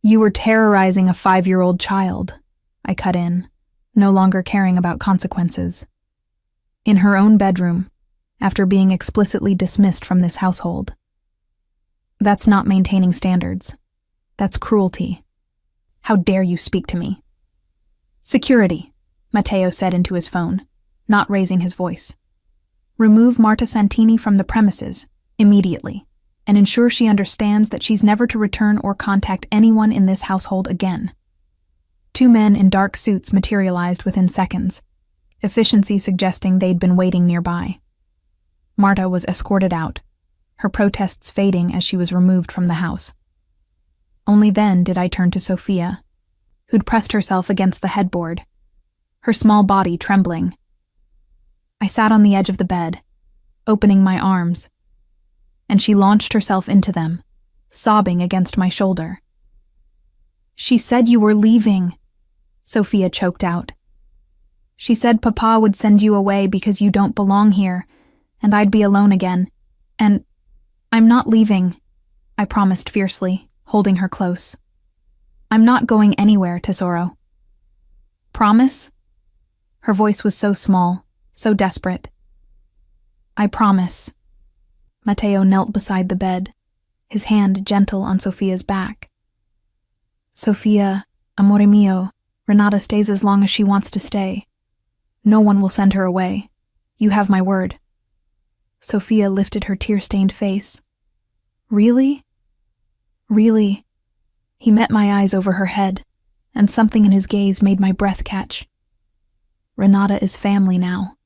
"You were terrorizing a 5-year-old child," I cut in, no longer caring about consequences. "In her own bedroom, after being explicitly dismissed from this household. That's not maintaining standards. That's cruelty. How dare you speak to me?" "Security," Matteo said into his phone, not raising his voice. "Remove Marta Santini from the premises, immediately, and ensure she understands that she's never to return or contact anyone in this household again." 2 men in dark suits materialized within seconds, efficiency suggesting they'd been waiting nearby. Marta was escorted out, her protests fading as she was removed from the house. Only then did I turn to Sophia, who'd pressed herself against the headboard, her small body trembling. I sat on the edge of the bed, opening my arms, and she launched herself into them, sobbing against my shoulder. "She said you were leaving," Sophia choked out. "She said Papa would send you away because you don't belong here, and I'd be alone again. And I'm not leaving," I promised fiercely, holding her close. "I'm not going anywhere, Tesoro." "Promise?" Her voice was so small, so desperate. "I promise." Matteo knelt beside the bed, his hand gentle on Sophia's back. "Sophia, amore mio, Renata stays as long as she wants to stay. No one will send her away. You have my word." Sophia lifted her tear-stained face. "Really? Really?" He met my eyes over her head, and something in his gaze made my breath catch. Renata is family now,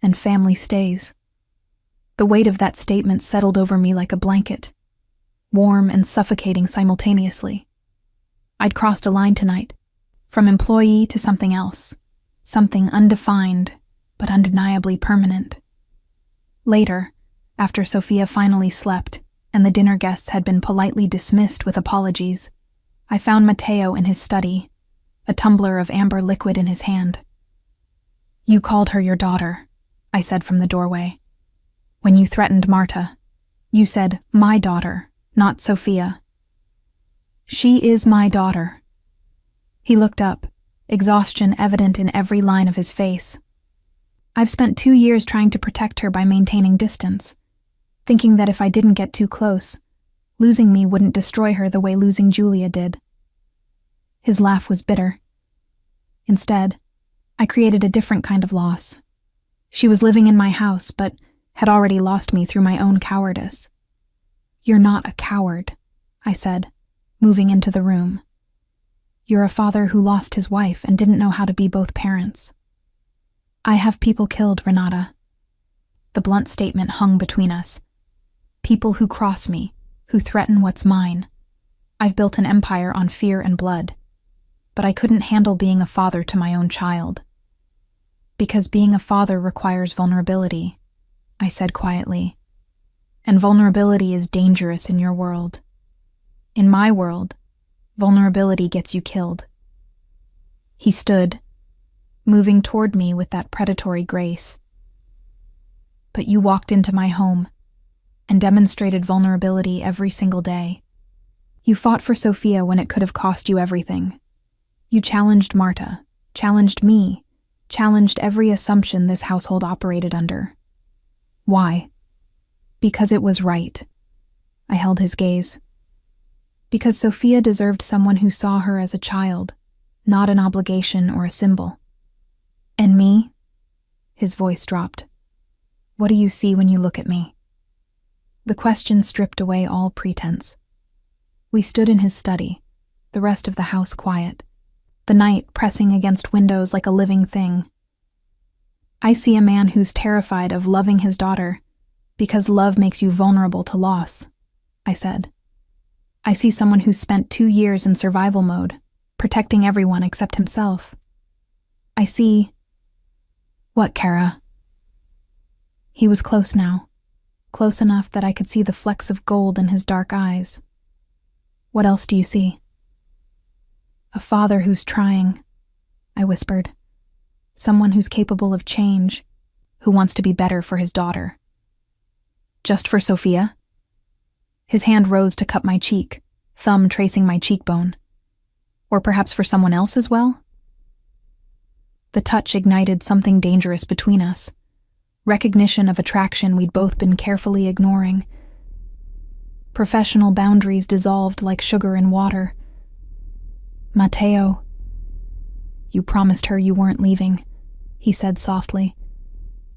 and family stays. The weight of that statement settled over me like a blanket, warm and suffocating simultaneously. I'd crossed a line tonight, from employee to something else, something undefined but undeniably permanent. Later, after Sophia finally slept and the dinner guests had been politely dismissed with apologies, I found Matteo in his study, a tumbler of amber liquid in his hand. "You called her your daughter," I said from the doorway. "When you threatened Marta, you said my daughter, not Sophia." "She is my daughter." He looked up, exhaustion evident in every line of his face. "I've spent 2 years trying to protect her by maintaining distance, thinking that if I didn't get too close, losing me wouldn't destroy her the way losing Julia did." His laugh was bitter. "Instead, I created a different kind of loss. She was living in my house, but had already lost me through my own cowardice." "You're not a coward," I said, moving into the room. "You're a father who lost his wife and didn't know how to be both parents." "I have people killed, Renata." The blunt statement hung between us. "People who cross me, who threaten what's mine. I've built an empire on fear and blood, but I couldn't handle being a father to my own child. Because being a father requires vulnerability," I said quietly. "And vulnerability is dangerous in your world. In my world, vulnerability gets you killed." He stood, moving toward me with that predatory grace. "But you walked into my home and demonstrated vulnerability every single day. You fought for Sophia when it could have cost you everything. You challenged Marta, challenged me, challenged every assumption this household operated under. Why? Because it was right." I held his gaze. "Because Sophia deserved someone who saw her as a child, not an obligation or a symbol. And me?" His voice dropped. "What do you see when you look at me?" The question stripped away all pretense. We stood in his study, the rest of the house quiet, the night pressing against windows like a living thing. "I see a man who's terrified of loving his daughter because love makes you vulnerable to loss," I said. "I see someone who's spent 2 years in survival mode, protecting everyone except himself. I see—" "What, Kara?" He was close now, close enough that I could see the flecks of gold in his dark eyes. "What else do you see?" "A father who's trying," I whispered. "Someone who's capable of change, who wants to be better for his daughter." "Just for Sophia?" His hand rose to cup my cheek, thumb tracing my cheekbone. "Or perhaps for someone else as well?" The touch ignited something dangerous between us, recognition of attraction we'd both been carefully ignoring. Professional boundaries dissolved like sugar in water. "Matteo." "You promised her you weren't leaving," he said softly.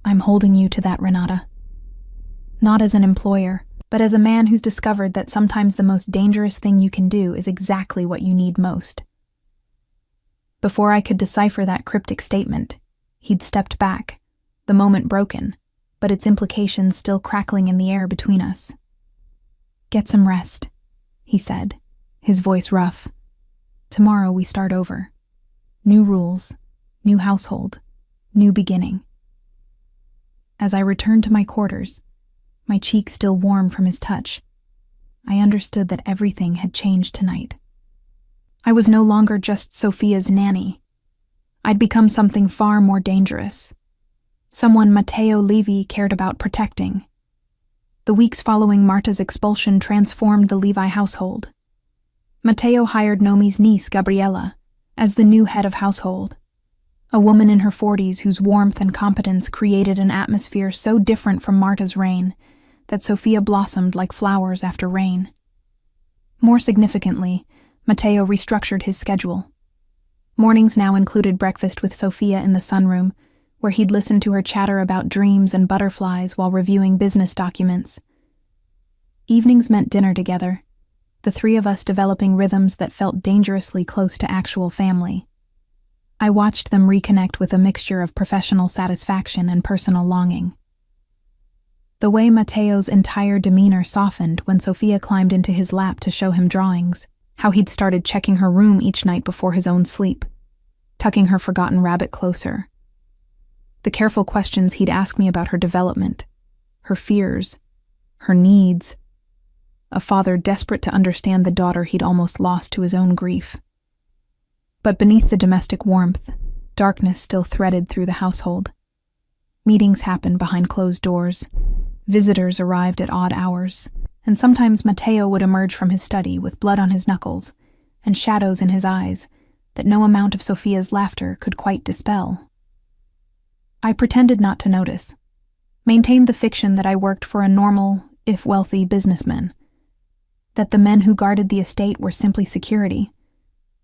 "I'm holding you to that, Renata. Not as an employer, but as a man who's discovered that sometimes the most dangerous thing you can do is exactly what you need most." Before I could decipher that cryptic statement, he'd stepped back, the moment broken, but its implications still crackling in the air between us. "Get some rest," he said, his voice rough. "Tomorrow we start over. New rules, new household, new beginning." As I returned to my quarters, my cheek still warm from his touch, I understood that everything had changed tonight. I was no longer just Sophia's nanny. I'd become something far more dangerous. Someone Matteo Levi cared about protecting. The weeks following Marta's expulsion transformed the Levi household. Matteo hired Nomi's niece, Gabriella, as the new head of household, a woman in her 40s whose warmth and competence created an atmosphere so different from Marta's reign that Sophia blossomed like flowers after rain. More significantly, Matteo restructured his schedule. Mornings now included breakfast with Sophia in the sunroom, where he'd listen to her chatter about dreams and butterflies while reviewing business documents. Evenings meant dinner together, the three of us developing rhythms that felt dangerously close to actual family. I watched them reconnect with a mixture of professional satisfaction and personal longing. The way Matteo's entire demeanor softened when Sophia climbed into his lap to show him drawings, how he'd started checking her room each night before his own sleep, tucking her forgotten rabbit closer. The careful questions he'd ask me about her development, her fears, her needs. A father desperate to understand the daughter he'd almost lost to his own grief. But beneath the domestic warmth, darkness still threaded through the household. Meetings happened behind closed doors. Visitors arrived at odd hours, and sometimes Matteo would emerge from his study with blood on his knuckles and shadows in his eyes that no amount of Sophia's laughter could quite dispel. I pretended not to notice, maintained the fiction that I worked for a normal, if wealthy, businessman, that the men who guarded the estate were simply security,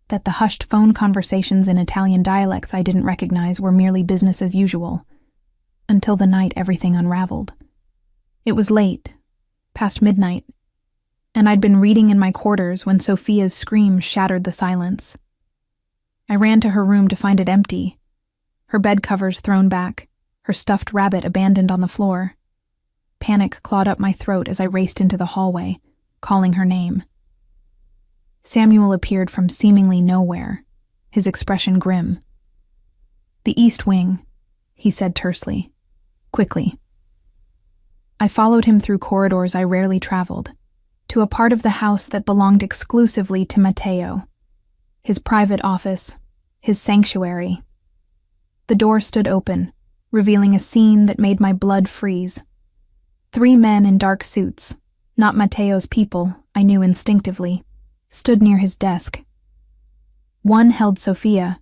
that the hushed phone conversations in Italian dialects I didn't recognize were merely business as usual, until the night everything unraveled. It was late, past midnight, and I'd been reading in my quarters when Sophia's scream shattered the silence. I ran to her room to find it empty, her bed covers thrown back, her stuffed rabbit abandoned on the floor. Panic clawed up my throat as I raced into the hallway, calling her name. Samuel appeared from seemingly nowhere, his expression grim. "The East Wing," he said tersely, quickly. I followed him through corridors I rarely traveled, to a part of the house that belonged exclusively to Matteo, his private office, his sanctuary. The door stood open, revealing a scene that made my blood freeze. 3 men in dark suits, not Matteo's people, I knew instinctively, stood near his desk. One held Sophia,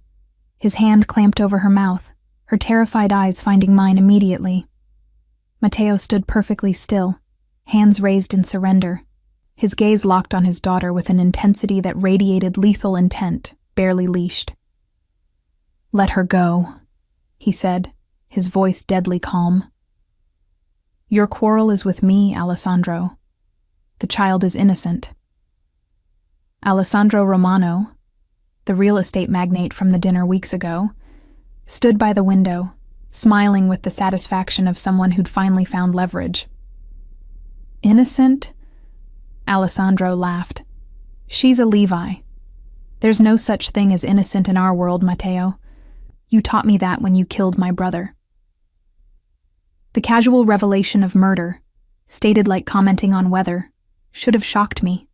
his hand clamped over her mouth, her terrified eyes finding mine immediately. Matteo stood perfectly still, hands raised in surrender, his gaze locked on his daughter with an intensity that radiated lethal intent, barely leashed. "Let her go," he said, his voice deadly calm. "Your quarrel is with me, Alessandro. The child is innocent." Alessandro Romano, the real estate magnate from the dinner weeks ago, stood by the window, smiling with the satisfaction of someone who'd finally found leverage. "Innocent?" Alessandro laughed. "She's a Levi. There's no such thing as innocent in our world, Matteo. You taught me that when you killed my brother." The casual revelation of murder, stated like commenting on weather, should have shocked me.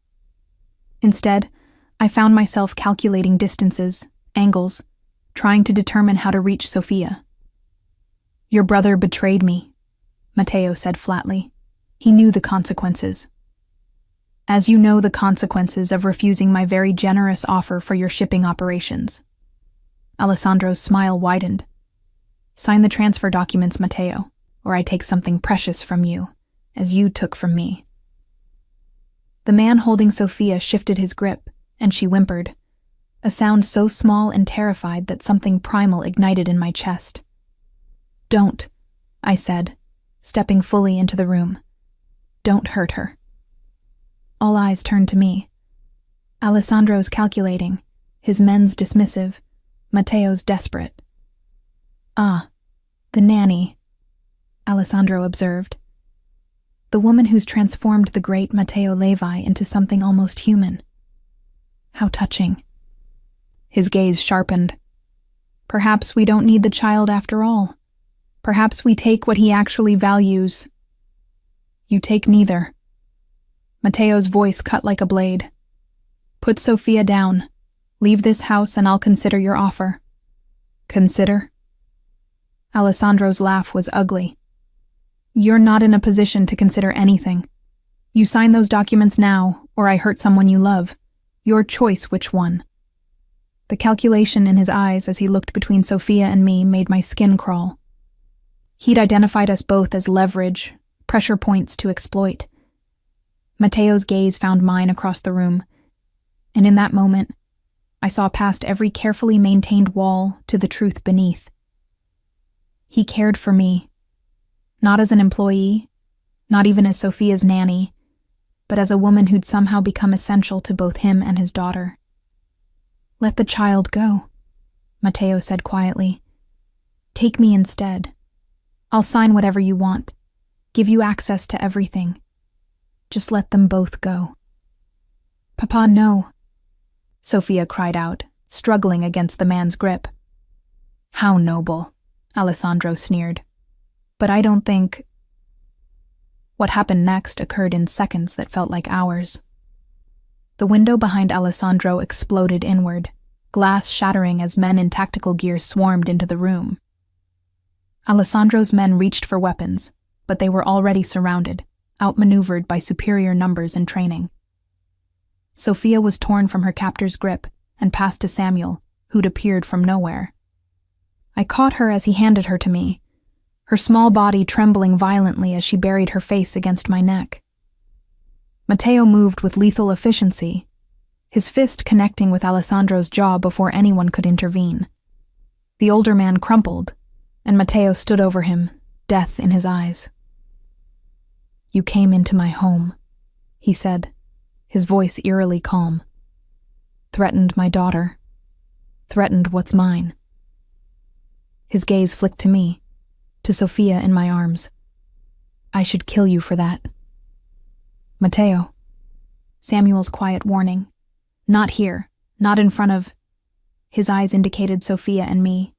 Instead, I found myself calculating distances, angles, trying to determine how to reach Sophia. "Your brother betrayed me," Matteo said flatly. "He knew the consequences. As you know the consequences of refusing my very generous offer for your shipping operations." Alessandro's smile widened. "Sign the transfer documents, Matteo, or I take something precious from you, as you took from me." The man holding Sophia shifted his grip, and she whimpered, a sound so small and terrified that something primal ignited in my chest. "Don't," I said, stepping fully into the room. "Don't hurt her." All eyes turned to me. Alessandro's calculating, his men's dismissive, Matteo's desperate. "Ah, the nanny," Alessandro observed. "The woman who's transformed the great Matteo Levi into something almost human. How touching." His gaze sharpened. "Perhaps we don't need the child after all. Perhaps we take what he actually values. You take neither. Matteo's voice cut like a blade. Put Sophia down. Leave this house and I'll consider your offer. Consider? Alessandro's laugh was ugly. You're not in a position to consider anything. You sign those documents now, or I hurt someone you love. Your choice which one. The calculation in his eyes as he looked between Sophia and me made my skin crawl. He'd identified us both as leverage, pressure points to exploit. Matteo's gaze found mine across the room, and in that moment, I saw past every carefully maintained wall to the truth beneath. He cared for me, not as an employee, not even as Sophia's nanny, but as a woman who'd somehow become essential to both him and his daughter. Let the child go, Matteo said quietly. Take me instead. I'll sign whatever you want, give you access to everything. Just let them both go. Papa, no, Sophia cried out, struggling against the man's grip. How noble, Alessandro sneered. But I don't think... What happened next occurred in seconds that felt like hours. The window behind Alessandro exploded inward, glass shattering as men in tactical gear swarmed into the room. Alessandro's men reached for weapons, but they were already surrounded, outmaneuvered by superior numbers and training. Sophia was torn from her captor's grip and passed to Samuel, who'd appeared from nowhere. I caught her as he handed her to me, her small body trembling violently as she buried her face against my neck. Matteo moved with lethal efficiency, his fist connecting with Alessandro's jaw before anyone could intervene. The older man crumpled, and Matteo stood over him, death in his eyes. You came into my home, he said, his voice eerily calm. Threatened my daughter. Threatened what's mine. His gaze flicked to me, to Sophia in my arms. I should kill you for that. Matteo. Samuel's quiet warning. Not here, not in front of... His eyes indicated Sophia and me.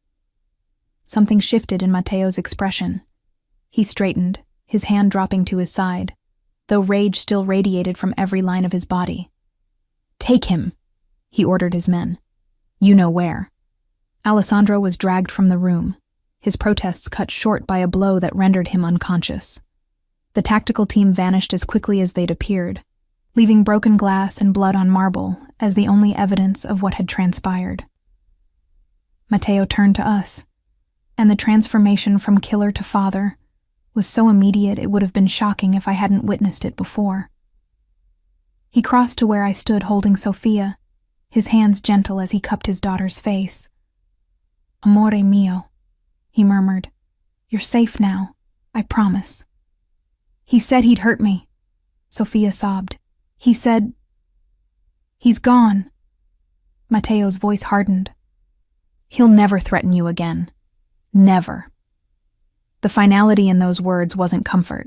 Something shifted in Matteo's expression. He straightened, his hand dropping to his side, though rage still radiated from every line of his body. Take him, he ordered his men. You know where. Alessandro was dragged from the room, his protests cut short by a blow that rendered him unconscious. The tactical team vanished as quickly as they'd appeared, leaving broken glass and blood on marble as the only evidence of what had transpired. Matteo turned to us, and the transformation from killer to father was so immediate it would have been shocking if I hadn't witnessed it before. He crossed to where I stood holding Sophia, his hands gentle as he cupped his daughter's face. Amore mio, he murmured. You're safe now, I promise. He said he'd hurt me, Sophia sobbed. He said... He's gone. Matteo's voice hardened. He'll never threaten you again. Never. The finality in those words wasn't comfort.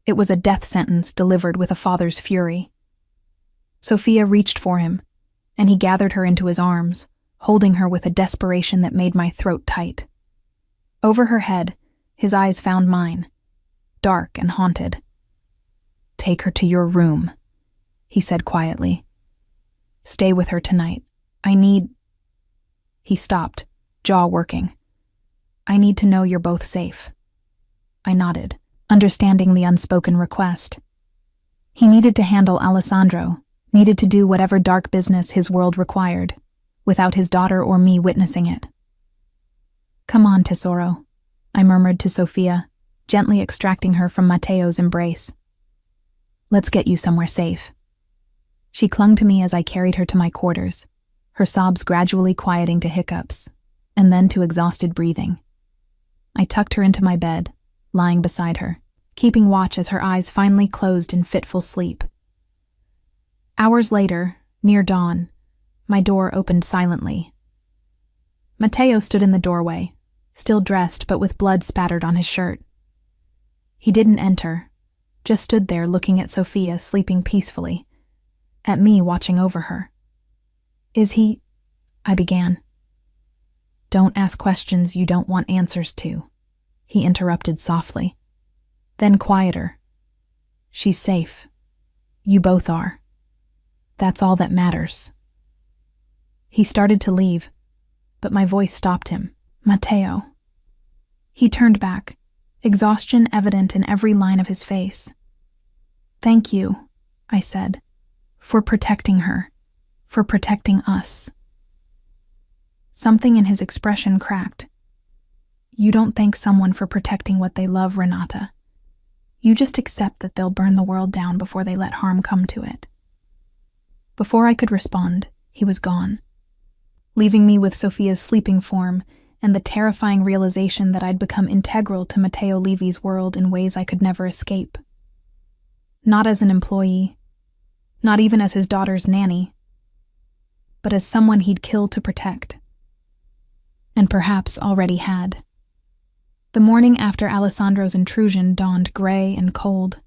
It was a death sentence delivered with a father's fury. Sophia reached for him, and he gathered her into his arms, holding her with a desperation that made my throat tight. Over her head, his eyes found mine, dark and haunted. Take her to your room, he said quietly. Stay with her tonight. I need... He stopped, jaw working. I need to know you're both safe. I nodded, understanding the unspoken request. He needed to handle Alessandro, needed to do whatever dark business his world required, without his daughter or me witnessing it. Come on, tesoro, I murmured to Sophia, gently extracting her from Matteo's embrace. Let's get you somewhere safe. She clung to me as I carried her to my quarters, her sobs gradually quieting to hiccups, and then to exhausted breathing. I tucked her into my bed, lying beside her, keeping watch as her eyes finally closed in fitful sleep. Hours later, near dawn, my door opened silently. Matteo stood in the doorway, still dressed but with blood spattered on his shirt. He didn't enter, just stood there looking at Sophia sleeping peacefully, at me watching over her. Is he... I began. Don't ask questions you don't want answers to, he interrupted softly. Then quieter. She's safe. You both are. That's all that matters. He started to leave, but my voice stopped him. Matteo. He turned back, exhaustion evident in every line of his face. Thank you, I said, for protecting her, for protecting us. Something in his expression cracked. You don't thank someone for protecting what they love, Renata. You just accept that they'll burn the world down before they let harm come to it. Before I could respond, he was gone, leaving me with Sophia's sleeping form and the terrifying realization that I'd become integral to Matteo Levy's world in ways I could never escape. Not as an employee, not even as his daughter's nanny, but as someone he'd killed to protect. And perhaps already had. The morning after Alessandro's intrusion dawned gray and cold,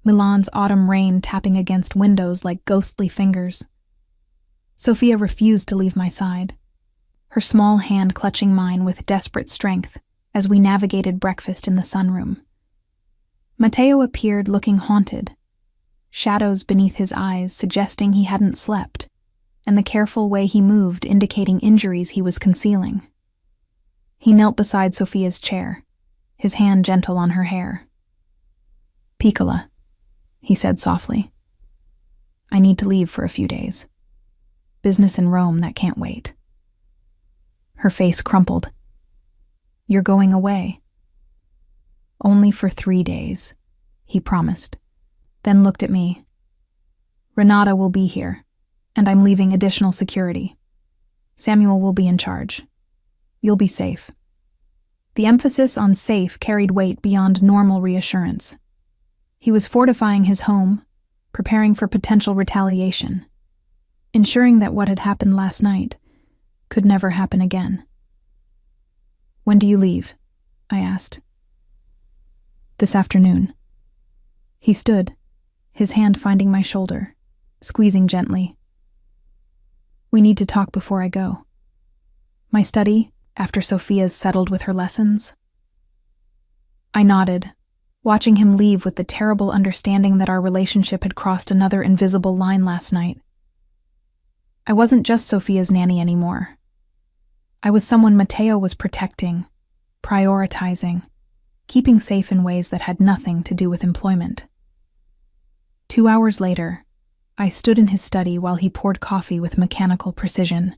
Milan's autumn rain tapping against windows like ghostly fingers. Sophia refused to leave my side, her small hand clutching mine with desperate strength as we navigated breakfast in the sunroom. Matteo appeared looking haunted, shadows beneath his eyes suggesting he hadn't slept, and the careful way he moved indicating injuries he was concealing. He knelt beside Sophia's chair, his hand gentle on her hair. Piccola, he said softly. I need to leave for a few days. Business in Rome that can't wait. Her face crumpled. You're going away. Only for 3 days, he promised, then looked at me. Renata will be here, and I'm leaving additional security. Samuel will be in charge. You'll be safe. The emphasis on safe carried weight beyond normal reassurance. He was fortifying his home, preparing for potential retaliation, ensuring that what had happened last night could never happen again. When do you leave? I asked. This afternoon. He stood, his hand finding my shoulder, squeezing gently. We need to talk before I go. My study, after Sophia's settled with her lessons? I nodded, watching him leave with the terrible understanding that our relationship had crossed another invisible line last night. I wasn't just Sophia's nanny anymore. I was someone Matteo was protecting, prioritizing, keeping safe in ways that had nothing to do with employment. 2 hours later, I stood in his study while he poured coffee with mechanical precision.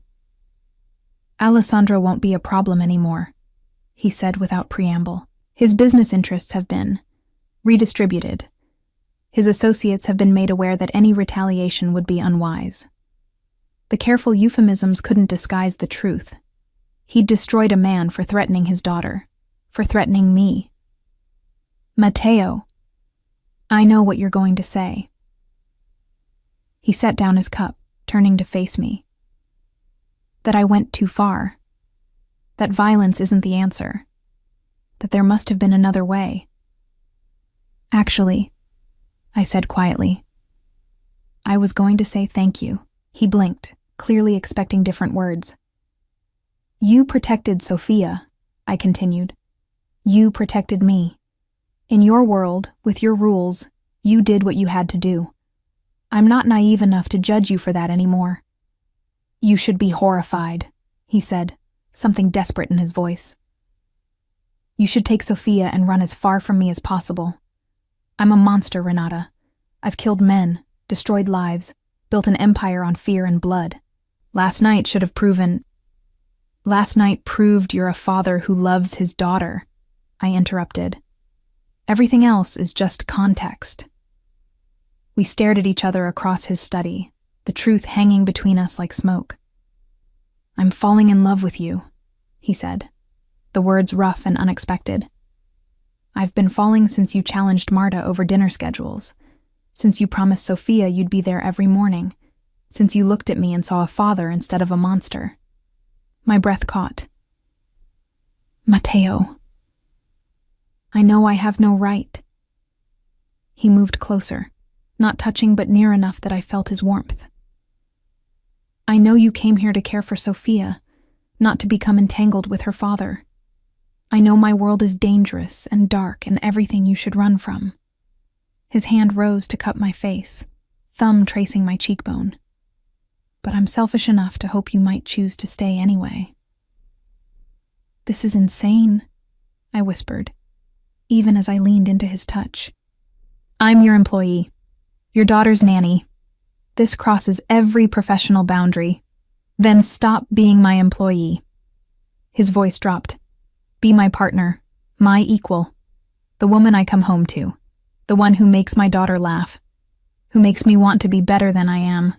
Alessandro won't be a problem anymore, he said without preamble. His business interests have been redistributed. His associates have been made aware that any retaliation would be unwise. The careful euphemisms couldn't disguise the truth. He'd destroyed a man for threatening his daughter, for threatening me. Matteo, I know what you're going to say. He set down his cup, turning to face me. That I went too far. That violence isn't the answer. That there must have been another way. Actually, I said quietly, I was going to say thank you. He blinked, clearly expecting different words. You protected Sophia, I continued. You protected me. In your world, with your rules, you did what you had to do. I'm not naive enough to judge you for that anymore. You should be horrified, he said, something desperate in his voice. You should take Sophia and run as far from me as possible. I'm a monster, Renata. I've killed men, destroyed lives, built an empire on fear and blood. Last night proved you're a father who loves his daughter, I interrupted. Everything else is just context. We stared at each other across his study, the truth hanging between us like smoke. I'm falling in love with you, he said, the words rough and unexpected. I've been falling since you challenged Marta over dinner schedules, since you promised Sophia you'd be there every morning, since you looked at me and saw a father instead of a monster. My breath caught. Matteo. I know I have no right. He moved closer, not touching but near enough that I felt his warmth. I know you came here to care for Sophia, not to become entangled with her father. I know my world is dangerous and dark and everything you should run from." His hand rose to cup my face, thumb tracing my cheekbone. "But I'm selfish enough to hope you might choose to stay anyway." "This is insane," I whispered, even as I leaned into his touch. "I'm your employee, your daughter's nanny. This crosses every professional boundary. Then stop being my employee." His voice dropped. "Be my partner, my equal, the woman I come home to, the one who makes my daughter laugh, who makes me want to be better than I am."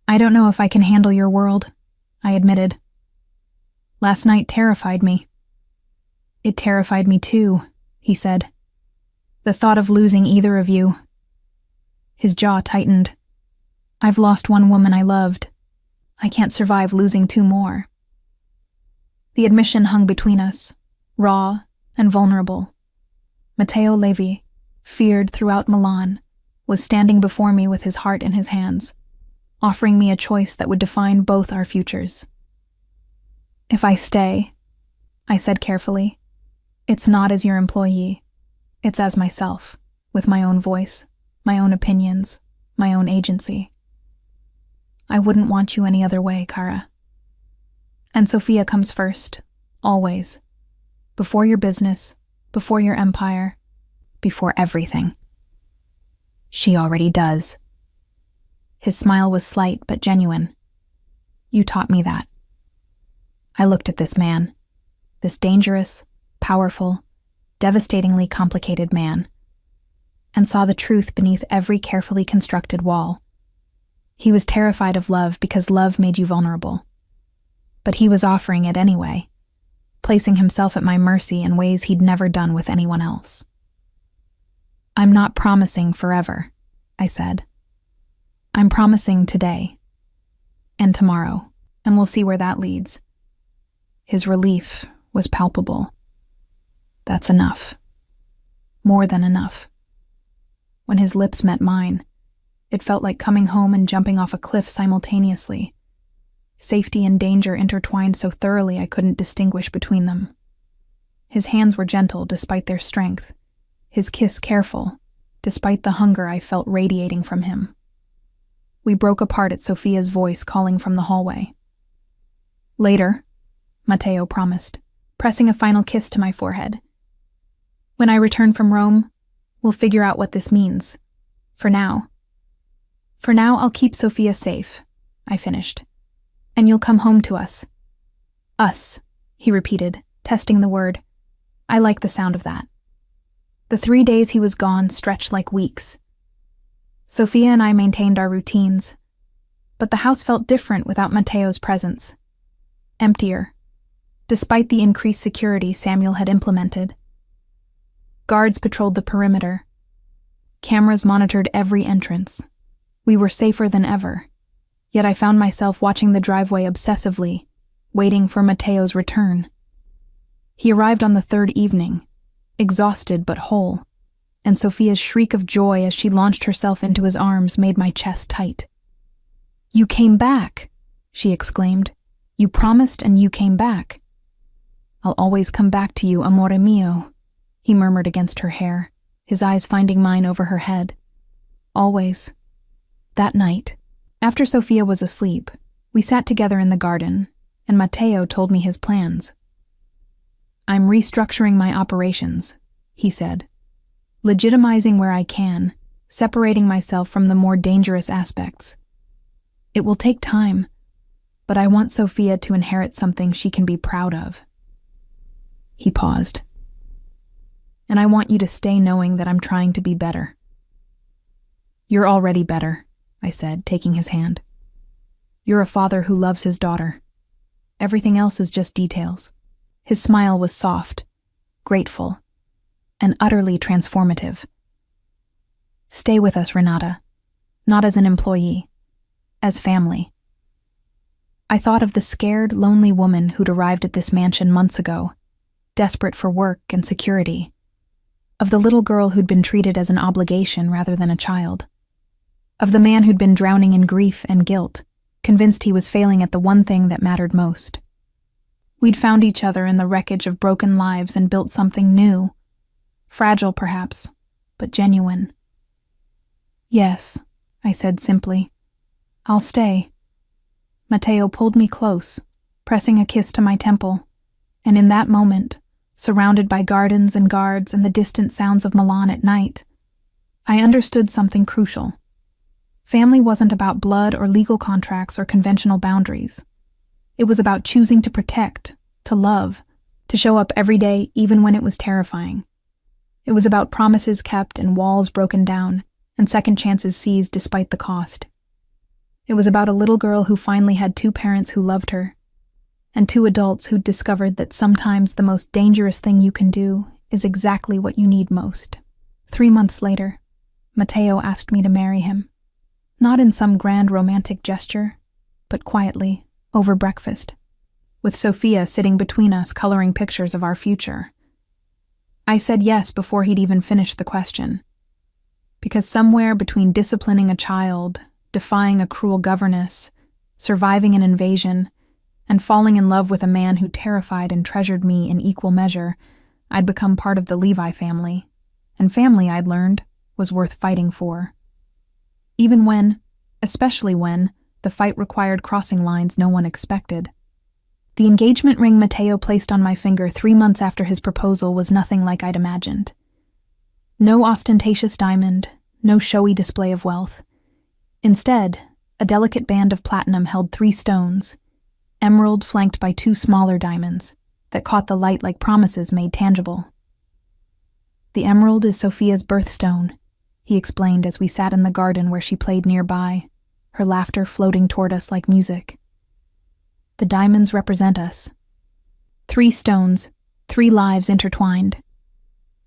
"I don't know if I can handle your world," I admitted. "Last night terrified me." "It terrified me too," he said. "The thought of losing either of you." His jaw tightened. "I've lost one woman I loved. I can't survive losing two more." The admission hung between us, raw and vulnerable. Matteo Levi, feared throughout Milan, was standing before me with his heart in his hands, offering me a choice that would define both our futures. "If I stay," I said carefully, "it's not as your employee. It's as myself, with my own voice, my own opinions, my own agency. I wouldn't want you any other way, Cara. And Sophia comes first, always. Before your business, before your empire, before everything." "She already does." His smile was slight but genuine. "You taught me that." I looked at this man, this dangerous, powerful, devastatingly complicated man, and saw the truth beneath every carefully constructed wall. He was terrified of love because love made you vulnerable. But he was offering it anyway, placing himself at my mercy in ways he'd never done with anyone else. "I'm not promising forever," I said. "I'm promising today, and tomorrow, and we'll see where that leads." His relief was palpable. "That's enough. More than enough." When his lips met mine, it felt like coming home and jumping off a cliff simultaneously. Safety and danger intertwined so thoroughly I couldn't distinguish between them. His hands were gentle despite their strength, his kiss careful, despite the hunger I felt radiating from him. We broke apart at Sophia's voice calling from the hallway. "Later," Matteo promised, pressing a final kiss to my forehead. "When I return from Rome, we'll figure out what this means. For now, I'll keep Sophia safe," I finished. "And you'll come home to us." "Us," he repeated, testing the word. I like the sound of that. The 3 days he was gone stretched like weeks. Sophia and I maintained our routines, but the house felt different without Matteo's presence. Emptier, despite the increased security Samuel had implemented. Guards patrolled the perimeter. Cameras monitored every entrance. We were safer than ever, yet I found myself watching the driveway obsessively, waiting for Matteo's return. He arrived on the 3rd evening, exhausted but whole, and Sophia's shriek of joy as she launched herself into his arms made my chest tight. "You came back," she exclaimed. "You promised and you came back." "I'll always come back to you, amore mio," he murmured against her hair, his eyes finding mine over her head. "Always." That night, after Sophia was asleep, we sat together in the garden, and Matteo told me his plans. "I'm restructuring my operations," he said, "legitimizing where I can, separating myself from the more dangerous aspects. It will take time, but I want Sophia to inherit something she can be proud of." He paused. "And I want you to stay knowing that I'm trying to be better." "You're already better," I said, taking his hand. "You're a father who loves his daughter. Everything else is just details." His smile was soft, grateful, and utterly transformative. "Stay with us, Renata, not as an employee, as family." I thought of the scared, lonely woman who'd arrived at this mansion months ago, desperate for work and security, of the little girl who'd been treated as an obligation rather than a child, of the man who'd been drowning in grief and guilt, convinced he was failing at the one thing that mattered most. We'd found each other in the wreckage of broken lives and built something new. Fragile, perhaps, but genuine. "Yes," I said simply. "I'll stay." Matteo pulled me close, pressing a kiss to my temple, and in that moment, surrounded by gardens and guards and the distant sounds of Milan at night, I understood something crucial. Family wasn't about blood or legal contracts or conventional boundaries. It was about choosing to protect, to love, to show up every day even when it was terrifying. It was about promises kept and walls broken down, and second chances seized despite the cost. It was about a little girl who finally had two parents who loved her, and two adults who'd discovered that sometimes the most dangerous thing you can do is exactly what you need most. 3 months later, Matteo asked me to marry him. Not in some grand romantic gesture, but quietly, over breakfast, with Sophia sitting between us coloring pictures of our future. I said yes before he'd even finished the question. Because somewhere between disciplining a child, defying a cruel governess, surviving an invasion, and falling in love with a man who terrified and treasured me in equal measure, I'd become part of the Levi family, and family, I'd learned, was worth fighting for. Even when, especially when, the fight required crossing lines no one expected. The engagement ring Matteo placed on my finger 3 months after his proposal was nothing like I'd imagined. No ostentatious diamond, no showy display of wealth. Instead, a delicate band of platinum held 3 stones, emerald flanked by 2 smaller diamonds, that caught the light like promises made tangible. "The emerald is Sophia's birthstone," he explained as we sat in the garden where she played nearby, her laughter floating toward us like music. "The diamonds represent us. 3 stones, 3 lives intertwined."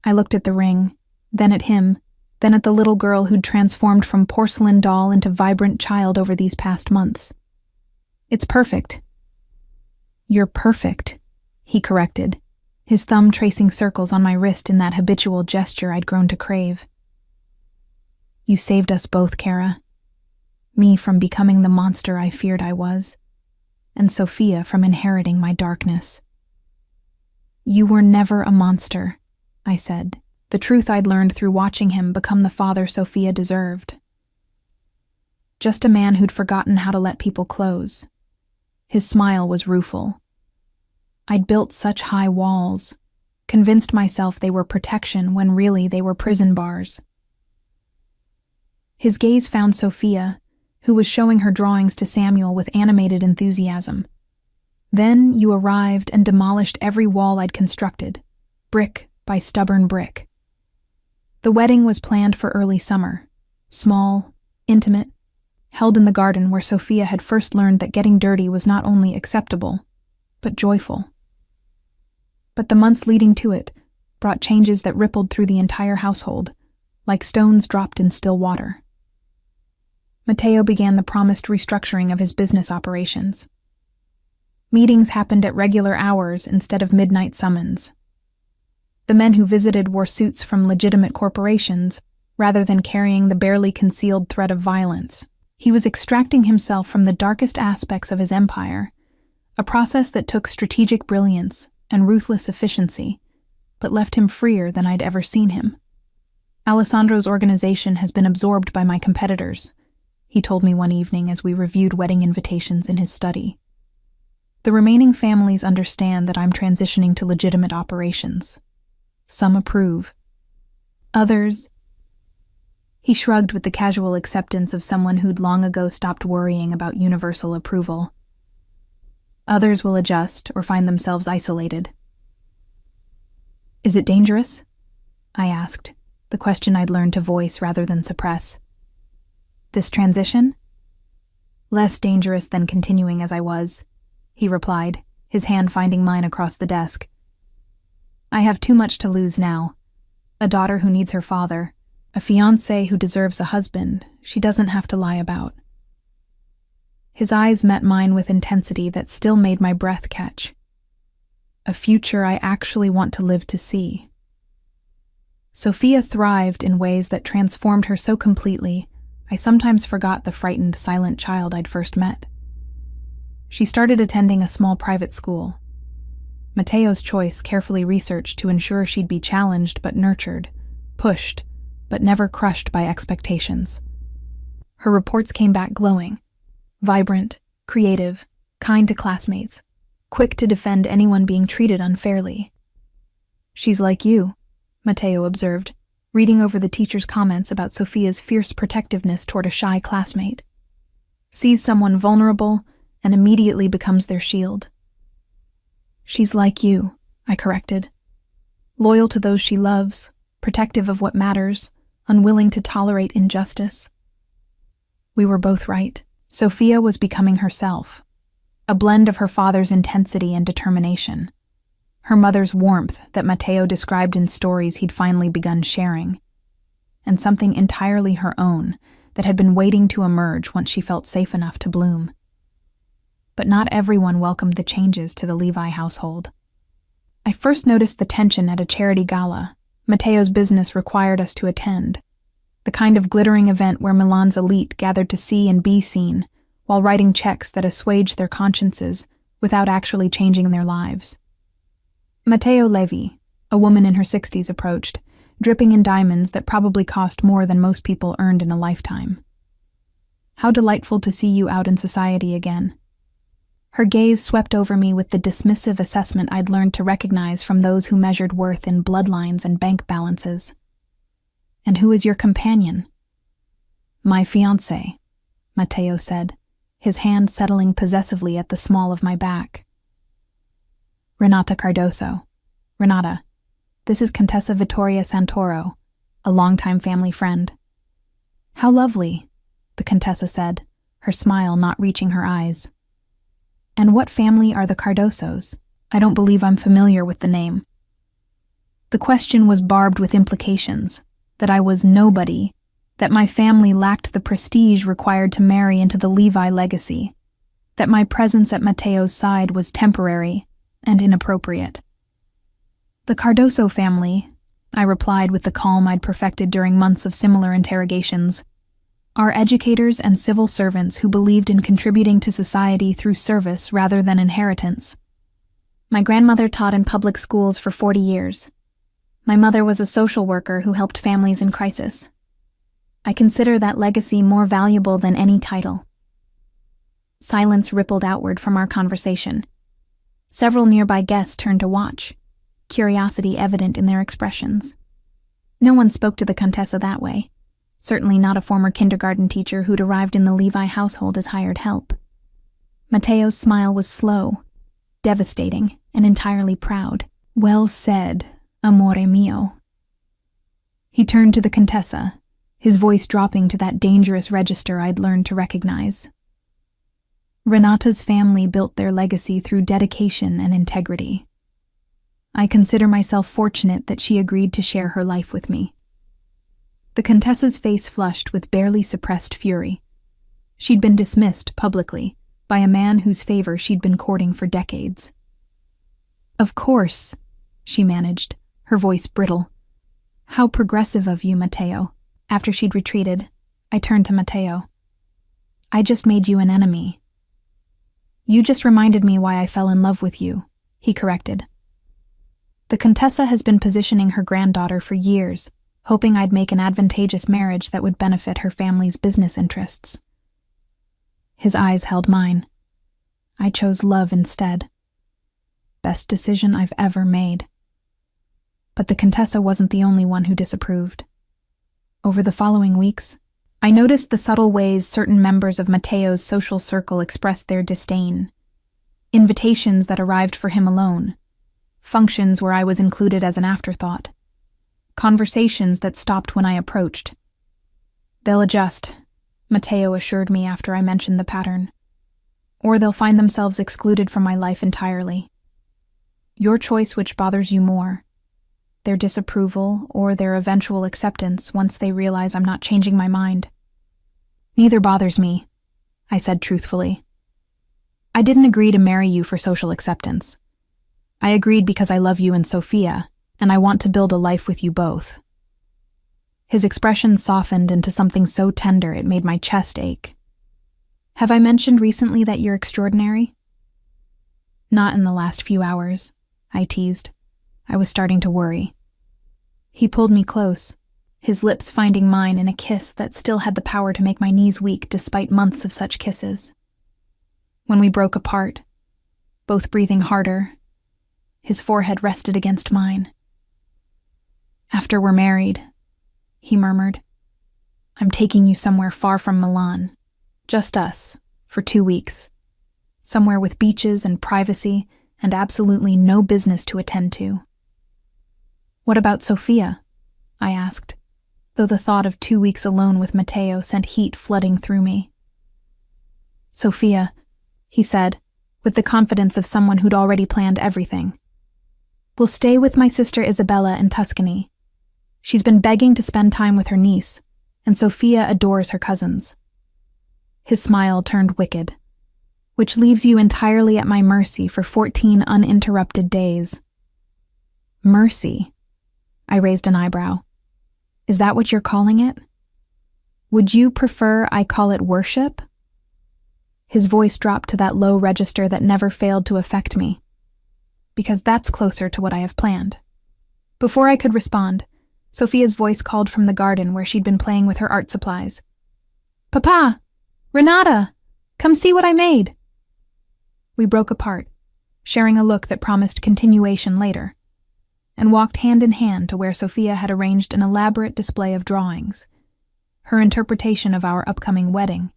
I looked at the ring, then at him, then at the little girl who'd transformed from porcelain doll into vibrant child over these past months. "It's perfect." "You're perfect," he corrected, his thumb tracing circles on my wrist in that habitual gesture I'd grown to crave. "You saved us both, Kara. Me from becoming the monster I feared I was, and Sophia from inheriting my darkness." "You were never a monster," I said, the truth I'd learned through watching him become the father Sophia deserved. "Just a man who'd forgotten how to let people close." His smile was rueful. "I'd built such high walls, convinced myself they were protection when really they were prison bars." His gaze found Sophia, who was showing her drawings to Samuel with animated enthusiasm. "Then you arrived and demolished every wall I'd constructed, brick by stubborn brick." The wedding was planned for early summer, small, intimate, held in the garden where Sophia had first learned that getting dirty was not only acceptable, but joyful. But the months leading to it brought changes that rippled through the entire household, like stones dropped in still water. Matteo began the promised restructuring of his business operations. Meetings happened at regular hours instead of midnight summons. The men who visited wore suits from legitimate corporations, rather than carrying the barely concealed threat of violence. He was extracting himself from the darkest aspects of his empire, a process that took strategic brilliance and ruthless efficiency, but left him freer than I'd ever seen him. "Alessandro's organization has been absorbed by my competitors," he told me one evening as we reviewed wedding invitations in his study. "The remaining families understand that I'm transitioning to legitimate operations. Some approve. Others—" He shrugged with the casual acceptance of someone who'd long ago stopped worrying about universal approval. "Others will adjust or find themselves isolated." "Is it dangerous?" I asked, the question I'd learned to voice rather than suppress. "This transition?" "Less dangerous than continuing as I was," he replied, his hand finding mine across the desk. "I have too much to lose now. A daughter who needs her father, a fiancé who deserves a husband she doesn't have to lie about." His eyes met mine with intensity that still made my breath catch. A future I actually want to live to see. Sophia thrived in ways that transformed her so completely, I sometimes forgot the frightened, silent child I'd first met. She started attending a small private school, Mateo's choice carefully researched to ensure she'd be challenged but nurtured, pushed, but never crushed by expectations. Her reports came back glowing. Vibrant, creative, kind to classmates, quick to defend anyone being treated unfairly. "She's like you," Mateo observed, reading over the teacher's comments about Sophia's fierce protectiveness toward a shy classmate. "Sees someone vulnerable and immediately becomes their shield." "She's like you," I corrected. "Loyal to those she loves, protective of what matters, unwilling to tolerate injustice." We were both right. Sophia was becoming herself, a blend of her father's intensity and determination, her mother's warmth that Mateo described in stories he'd finally begun sharing, and something entirely her own that had been waiting to emerge once she felt safe enough to bloom. But not everyone welcomed the changes to the Levi household. I first noticed the tension at a charity gala Mateo's business required us to attend, the kind of glittering event where Milan's elite gathered to see and be seen while writing checks that assuaged their consciences without actually changing their lives. Matteo Levi, a woman in her 60s, approached, dripping in diamonds that probably cost more than most people earned in a lifetime. "How delightful to see you out in society again." Her gaze swept over me with the dismissive assessment I'd learned to recognize from those who measured worth in bloodlines and bank balances. "And who is your companion?" "My fiancé," Matteo said, his hand settling possessively at the small of my back. "Renata Cardoso. Renata, this is Contessa Vittoria Santoro, a longtime family friend." "How lovely," the Contessa said, her smile not reaching her eyes. "And what family are the Cardosos? I don't believe I'm familiar with the name." The question was barbed with implications, that I was nobody, that my family lacked the prestige required to marry into the Levi legacy, that my presence at Matteo's side was temporary and inappropriate. "The Cardoso family," I replied with the calm I'd perfected during months of similar interrogations, "are educators and civil servants who believed in contributing to society through service rather than inheritance. My grandmother taught in public schools for 40 years. My mother was a social worker who helped families in crisis. I consider that legacy more valuable than any title." Silence rippled outward from our conversation. Several nearby guests turned to watch, curiosity evident in their expressions. No one spoke to the Contessa that way. Certainly not a former kindergarten teacher who'd arrived in the Levi household as hired help. Matteo's smile was slow, devastating, and entirely proud. "Well said, amore mio." He turned to the Contessa, his voice dropping to that dangerous register I'd learned to recognize. "Renata's family built their legacy through dedication and integrity. I consider myself fortunate that she agreed to share her life with me." The Contessa's face flushed with barely suppressed fury. She'd been dismissed publicly by a man whose favor she'd been courting for decades. "Of course," she managed, her voice brittle. "How progressive of you, Matteo." After she'd retreated, I turned to Matteo. "I just made you an enemy." "You just reminded me why I fell in love with you," he corrected. The Contessa has been positioning her granddaughter for years, hoping I'd make an advantageous marriage that would benefit her family's business interests. His eyes held mine. I chose love instead. Best decision I've ever made. But the Contessa wasn't the only one who disapproved. Over the following weeks, I noticed the subtle ways certain members of Matteo's social circle expressed their disdain. Invitations that arrived for him alone. Functions where I was included as an afterthought. Conversations that stopped when I approached. "They'll adjust," Matteo assured me after I mentioned the pattern. "Or they'll find themselves excluded from my life entirely. Your choice which bothers you more. Their disapproval or their eventual acceptance once they realize I'm not changing my mind." "Neither bothers me," I said truthfully. "I didn't agree to marry you for social acceptance. I agreed because I love you and Sophia, and I want to build a life with you both." His expression softened into something so tender it made my chest ache. "Have I mentioned recently that you're extraordinary?" "Not in the last few hours," I teased. I was starting to worry. He pulled me close, his lips finding mine in a kiss that still had the power to make my knees weak despite months of such kisses. When we broke apart, both breathing harder, his forehead rested against mine. "After we're married," he murmured, "I'm taking you somewhere far from Milan. Just us, for 2 weeks. Somewhere with beaches and privacy and absolutely no business to attend to." "What about Sophia?" I asked, though the thought of 2 weeks alone with Matteo sent heat flooding through me. "Sophia," he said, with the confidence of someone who'd already planned everything, "will stay with my sister Isabella in Tuscany. She's been begging to spend time with her niece, and Sophia adores her cousins." His smile turned wicked. "Which leaves you entirely at my mercy for 14 uninterrupted days." "Mercy?" I raised an eyebrow. "Is that what you're calling it? Would you prefer I call it worship?" His voice dropped to that low register that never failed to affect me, because that's closer to what I have planned. Before I could respond, Sophia's voice called from the garden where she'd been playing with her art supplies. "Papa! Renata! Come see what I made!" We broke apart, sharing a look that promised continuation later, and walked hand in hand to where Sophia had arranged an elaborate display of drawings, her interpretation of our upcoming wedding,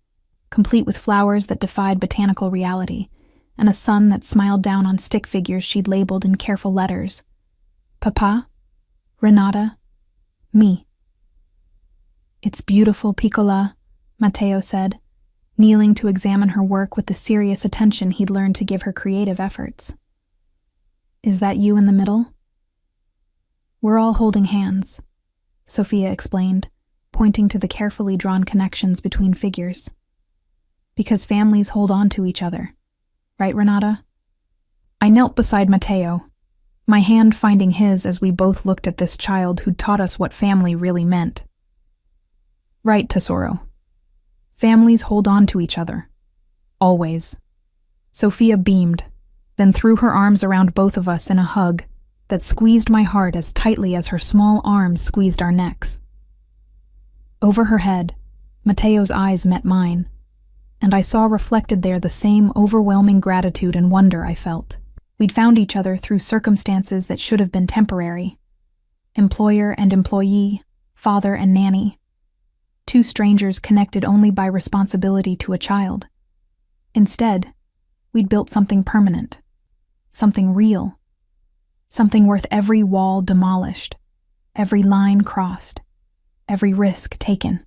complete with flowers that defied botanical reality, and a sun that smiled down on stick figures she'd labeled in careful letters. "Papa, Renata, me." "It's beautiful, Piccola," Matteo said, kneeling to examine her work with the serious attention he'd learned to give her creative efforts. "Is that you in the middle?" "We're all holding hands," Sophia explained, pointing to the carefully drawn connections between figures. "Because families hold on to each other. Right, Renata?" I knelt beside Matteo, my hand finding his as we both looked at this child who'd taught us what family really meant. "Right, Tesoro. Families hold on to each other. Always." Sophia beamed, then threw her arms around both of us in a hug that squeezed my heart as tightly as her small arms squeezed our necks. Over her head, Matteo's eyes met mine, and I saw reflected there the same overwhelming gratitude and wonder I felt. We'd found each other through circumstances that should have been temporary. Employer and employee, father and nanny. 2 strangers connected only by responsibility to a child. Instead, we'd built something permanent, something real, something worth every wall demolished, every line crossed, every risk taken.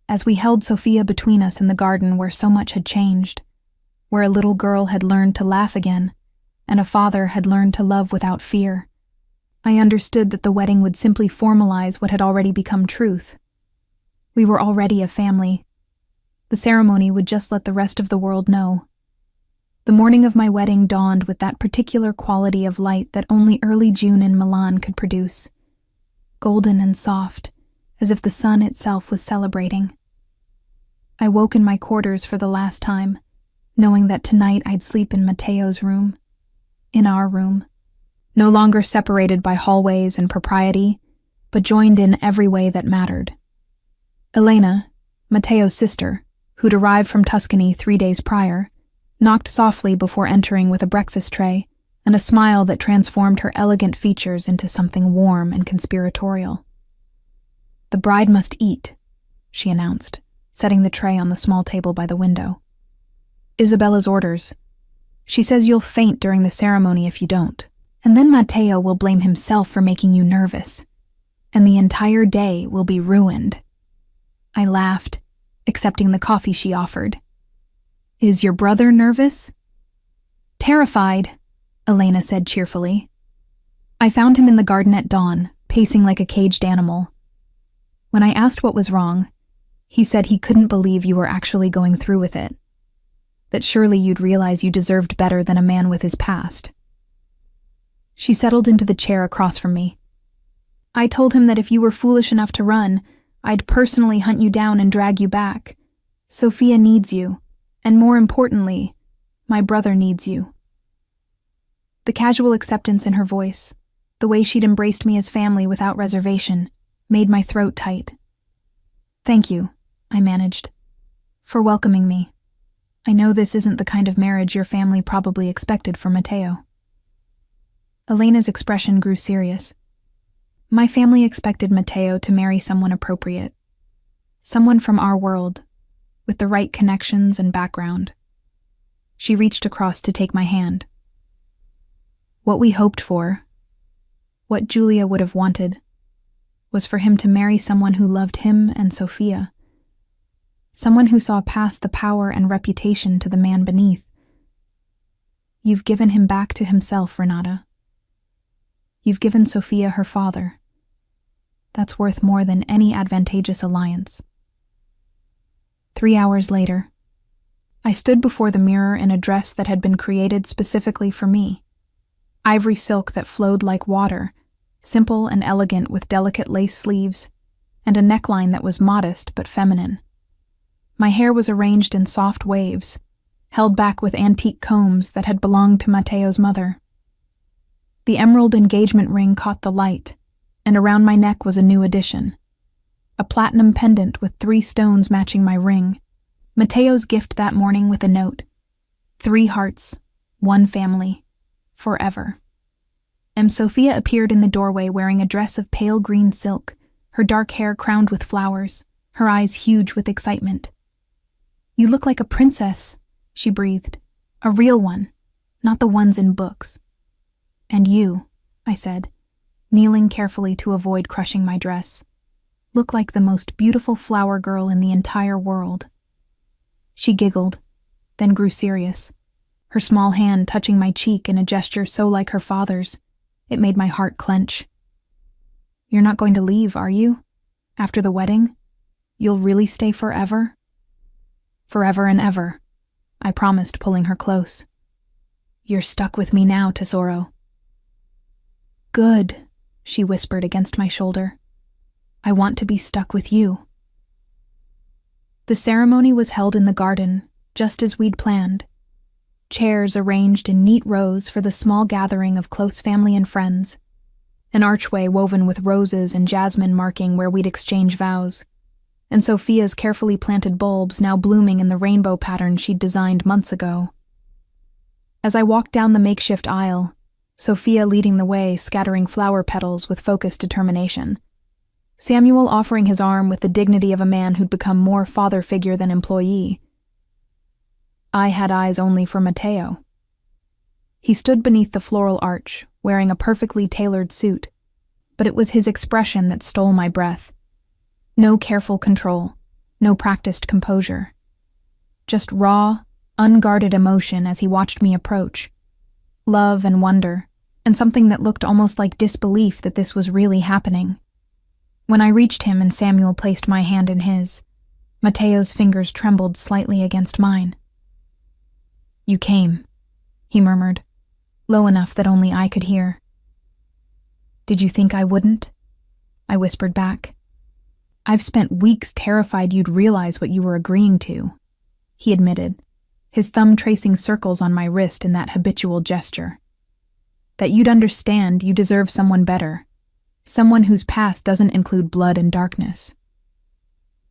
As we held Sophia between us in the garden where so much had changed, where a little girl had learned to laugh again, and a father had learned to love without fear, I understood that the wedding would simply formalize what had already become truth. We were already a family. The ceremony would just let the rest of the world know. The morning of my wedding dawned with that particular quality of light that only early June in Milan could produce. Golden and soft, as if the sun itself was celebrating. I woke in my quarters for the last time, knowing that tonight I'd sleep in Matteo's room, in our room, no longer separated by hallways and propriety, but joined in every way that mattered. Elena, Matteo's sister, who'd arrived from Tuscany 3 days prior, knocked softly before entering with a breakfast tray and a smile that transformed her elegant features into something warm and conspiratorial. "The bride must eat," she announced, setting the tray on the small table by the window. "Isabella's orders. She says you'll faint during the ceremony if you don't, and then Matteo will blame himself for making you nervous, and the entire day will be ruined." I laughed, accepting the coffee she offered. "Is your brother nervous?" "Terrified," Elena said cheerfully. I found him in the garden at dawn, pacing like a caged animal. When I asked what was wrong, he said he couldn't believe you were actually going through with it, that surely you'd realize you deserved better than a man with his past. She settled into the chair across from me. "I told him that if you were foolish enough to run, I'd personally hunt you down and drag you back. Sophia needs you, and more importantly, my brother needs you." The casual acceptance in her voice, the way she'd embraced me as family without reservation, made my throat tight. "Thank you," I managed, "for welcoming me. I know this isn't the kind of marriage your family probably expected for Matteo." Elena's expression grew serious. "My family expected Matteo to marry someone appropriate. Someone from our world, with the right connections and background." She reached across to take my hand. "What we hoped for, what Julia would have wanted, was for him to marry someone who loved him and Sophia. Someone who saw past the power and reputation to the man beneath. You've given him back to himself, Renata. You've given Sophia her father. That's worth more than any advantageous alliance." 3 hours later, I stood before the mirror in a dress that had been created specifically for me. Ivory silk that flowed like water, simple and elegant with delicate lace sleeves, and a neckline that was modest but feminine. My hair was arranged in soft waves, held back with antique combs that had belonged to Matteo's mother. The emerald engagement ring caught the light, and around my neck was a new addition. A platinum pendant with 3 stones matching my ring. Matteo's gift that morning with a note. 3 hearts, 1 family, forever. And Sophia appeared in the doorway wearing a dress of pale green silk, her dark hair crowned with flowers, her eyes huge with excitement. "You look like a princess," she breathed. "A real one, not the ones in books." "And you," I said, kneeling carefully to avoid crushing my dress, "look like the most beautiful flower girl in the entire world." She giggled, then grew serious, her small hand touching my cheek in a gesture so like her father's, it made my heart clench. "You're not going to leave, are you? After the wedding? You'll really stay forever?" "Forever and ever," I promised, pulling her close. "You're stuck with me now, Tesoro." "Good," she whispered against my shoulder. "I want to be stuck with you." The ceremony was held in the garden, just as we'd planned. Chairs arranged in neat rows for the small gathering of close family and friends. An archway woven with roses and jasmine marking where we'd exchange vows, and Sophia's carefully planted bulbs now blooming in the rainbow pattern she'd designed months ago. As I walked down the makeshift aisle, Sophia leading the way, scattering flower petals with focused determination, Samuel offering his arm with the dignity of a man who'd become more father figure than employee. I had eyes only for Matteo. He stood beneath the floral arch, wearing a perfectly tailored suit, but it was his expression that stole my breath. No careful control, no practiced composure. Just raw, unguarded emotion as he watched me approach. Love and wonder, and something that looked almost like disbelief that this was really happening. When I reached him and Samuel placed my hand in his, Matteo's fingers trembled slightly against mine. "You came," he murmured, low enough that only I could hear. "Did you think I wouldn't?" I whispered back. "I've spent weeks terrified you'd realize what you were agreeing to," he admitted, his thumb tracing circles on my wrist in that habitual gesture. "That you'd understand you deserve someone better, someone whose past doesn't include blood and darkness."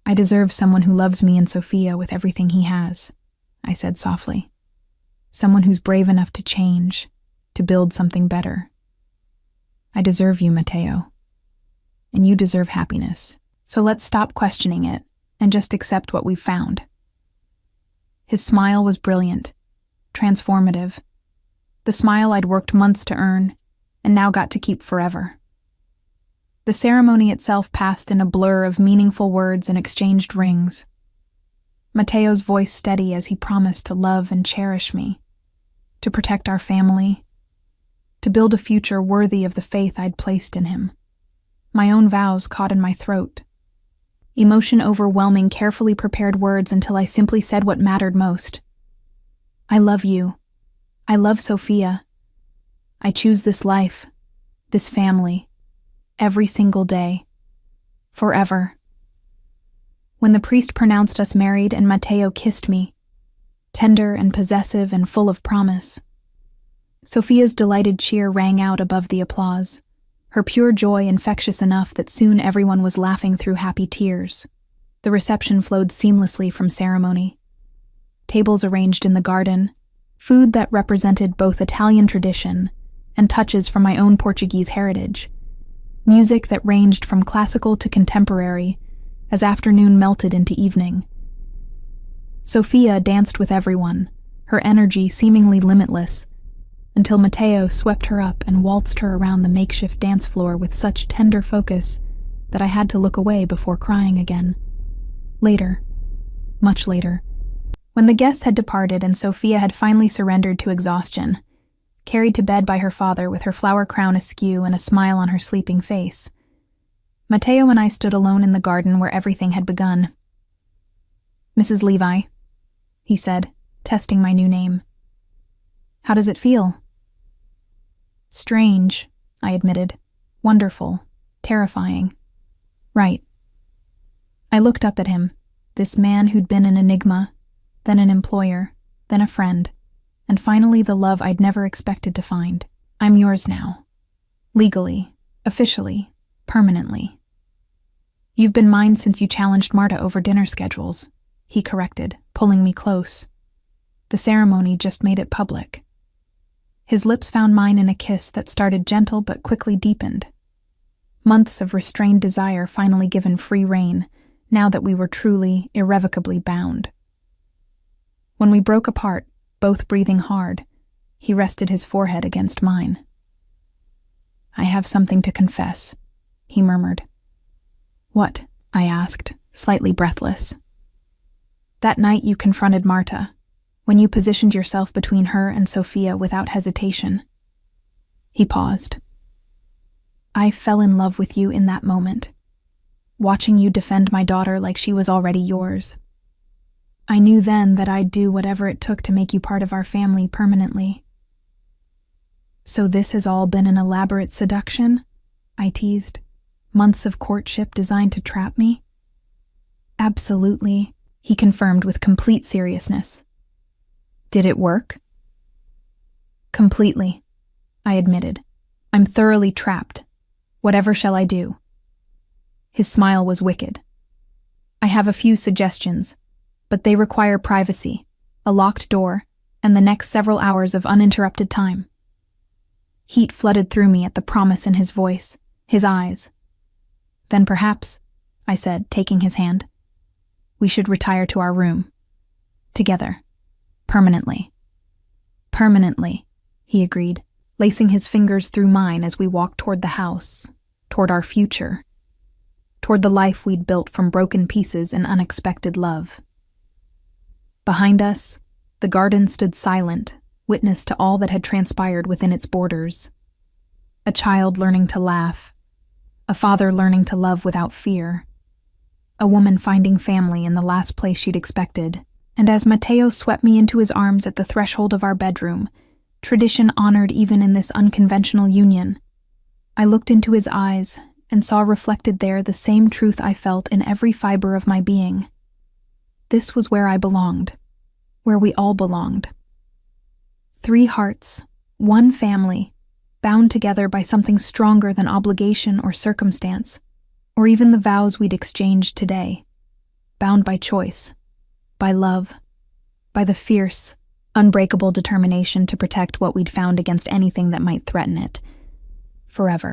"I deserve someone who loves me and Sophia with everything he has," I said softly. "Someone who's brave enough to change, to build something better. I deserve you, Matteo. And you deserve happiness. So let's stop questioning it and just accept what we've found." His smile was brilliant, transformative. The smile I'd worked months to earn, and now got to keep forever. The ceremony itself passed in a blur of meaningful words and exchanged rings. Matteo's voice steady as he promised to love and cherish me, to protect our family, to build a future worthy of the faith I'd placed in him. My own vows caught in my throat. Emotion overwhelming carefully prepared words until I simply said what mattered most. "I love you. I love Sophia. I choose this life, this family, every single day, forever." When the priest pronounced us married and Matteo kissed me, tender and possessive and full of promise, Sophia's delighted cheer rang out above the applause, her pure joy infectious enough that soon everyone was laughing through happy tears. The reception flowed seamlessly from ceremony. Tables arranged in the garden, food that represented both Italian tradition and touches from my own Portuguese heritage, music that ranged from classical to contemporary as afternoon melted into evening. Sophia danced with everyone, her energy seemingly limitless, until Matteo swept her up and waltzed her around the makeshift dance floor with such tender focus that I had to look away before crying again. Later, much later, when the guests had departed and Sophia had finally surrendered to exhaustion, carried to bed by her father with her flower crown askew and a smile on her sleeping face, Matteo and I stood alone in the garden where everything had begun. "Mrs. Levi," he said, testing my new name. "How does it feel?" "Strange," I admitted. "Wonderful. Terrifying." "Right." I looked up at him, this man who'd been an enigma, then an employer, then a friend, and finally the love I'd never expected to find. "I'm yours now. Legally, officially, permanently." "You've been mine since you challenged Marta over dinner schedules," he corrected, pulling me close. "The ceremony just made it public." His lips found mine in a kiss that started gentle but quickly deepened. Months of restrained desire finally given free rein, now that we were truly, irrevocably bound. When we broke apart, both breathing hard, he rested his forehead against mine. "I have something to confess," he murmured. "What?" I asked, slightly breathless. "That night you confronted Marta, when you positioned yourself between her and Sophia without hesitation." He paused. "I fell in love with you in that moment, watching you defend my daughter like she was already yours. I knew then that I'd do whatever it took to make you part of our family permanently." "So this has all been an elaborate seduction?" I teased. "Months of courtship designed to trap me?" "Absolutely," he confirmed with complete seriousness. "Did it work?" "Completely," I admitted. "I'm thoroughly trapped. Whatever shall I do?" His smile was wicked. "I have a few suggestions, but they require privacy, a locked door, and the next several hours of uninterrupted time." Heat flooded through me at the promise in his voice, his eyes. "Then perhaps," I said, taking his hand, "we should retire to our room. Together. Permanently." "Permanently," he agreed, lacing his fingers through mine as we walked toward the house, toward our future, toward the life we'd built from broken pieces and unexpected love. Behind us, the garden stood silent, witness to all that had transpired within its borders. A child learning to laugh, a father learning to love without fear, a woman finding family in the last place she'd expected, and as Matteo swept me into his arms at the threshold of our bedroom, tradition honored even in this unconventional union, I looked into his eyes and saw reflected there the same truth I felt in every fiber of my being. This was where I belonged, where we all belonged. 3 hearts, 1 family, bound together by something stronger than obligation or circumstance, or even the vows we'd exchanged today, bound by choice, by love, by the fierce, unbreakable determination to protect what we'd found against anything that might threaten it, forever.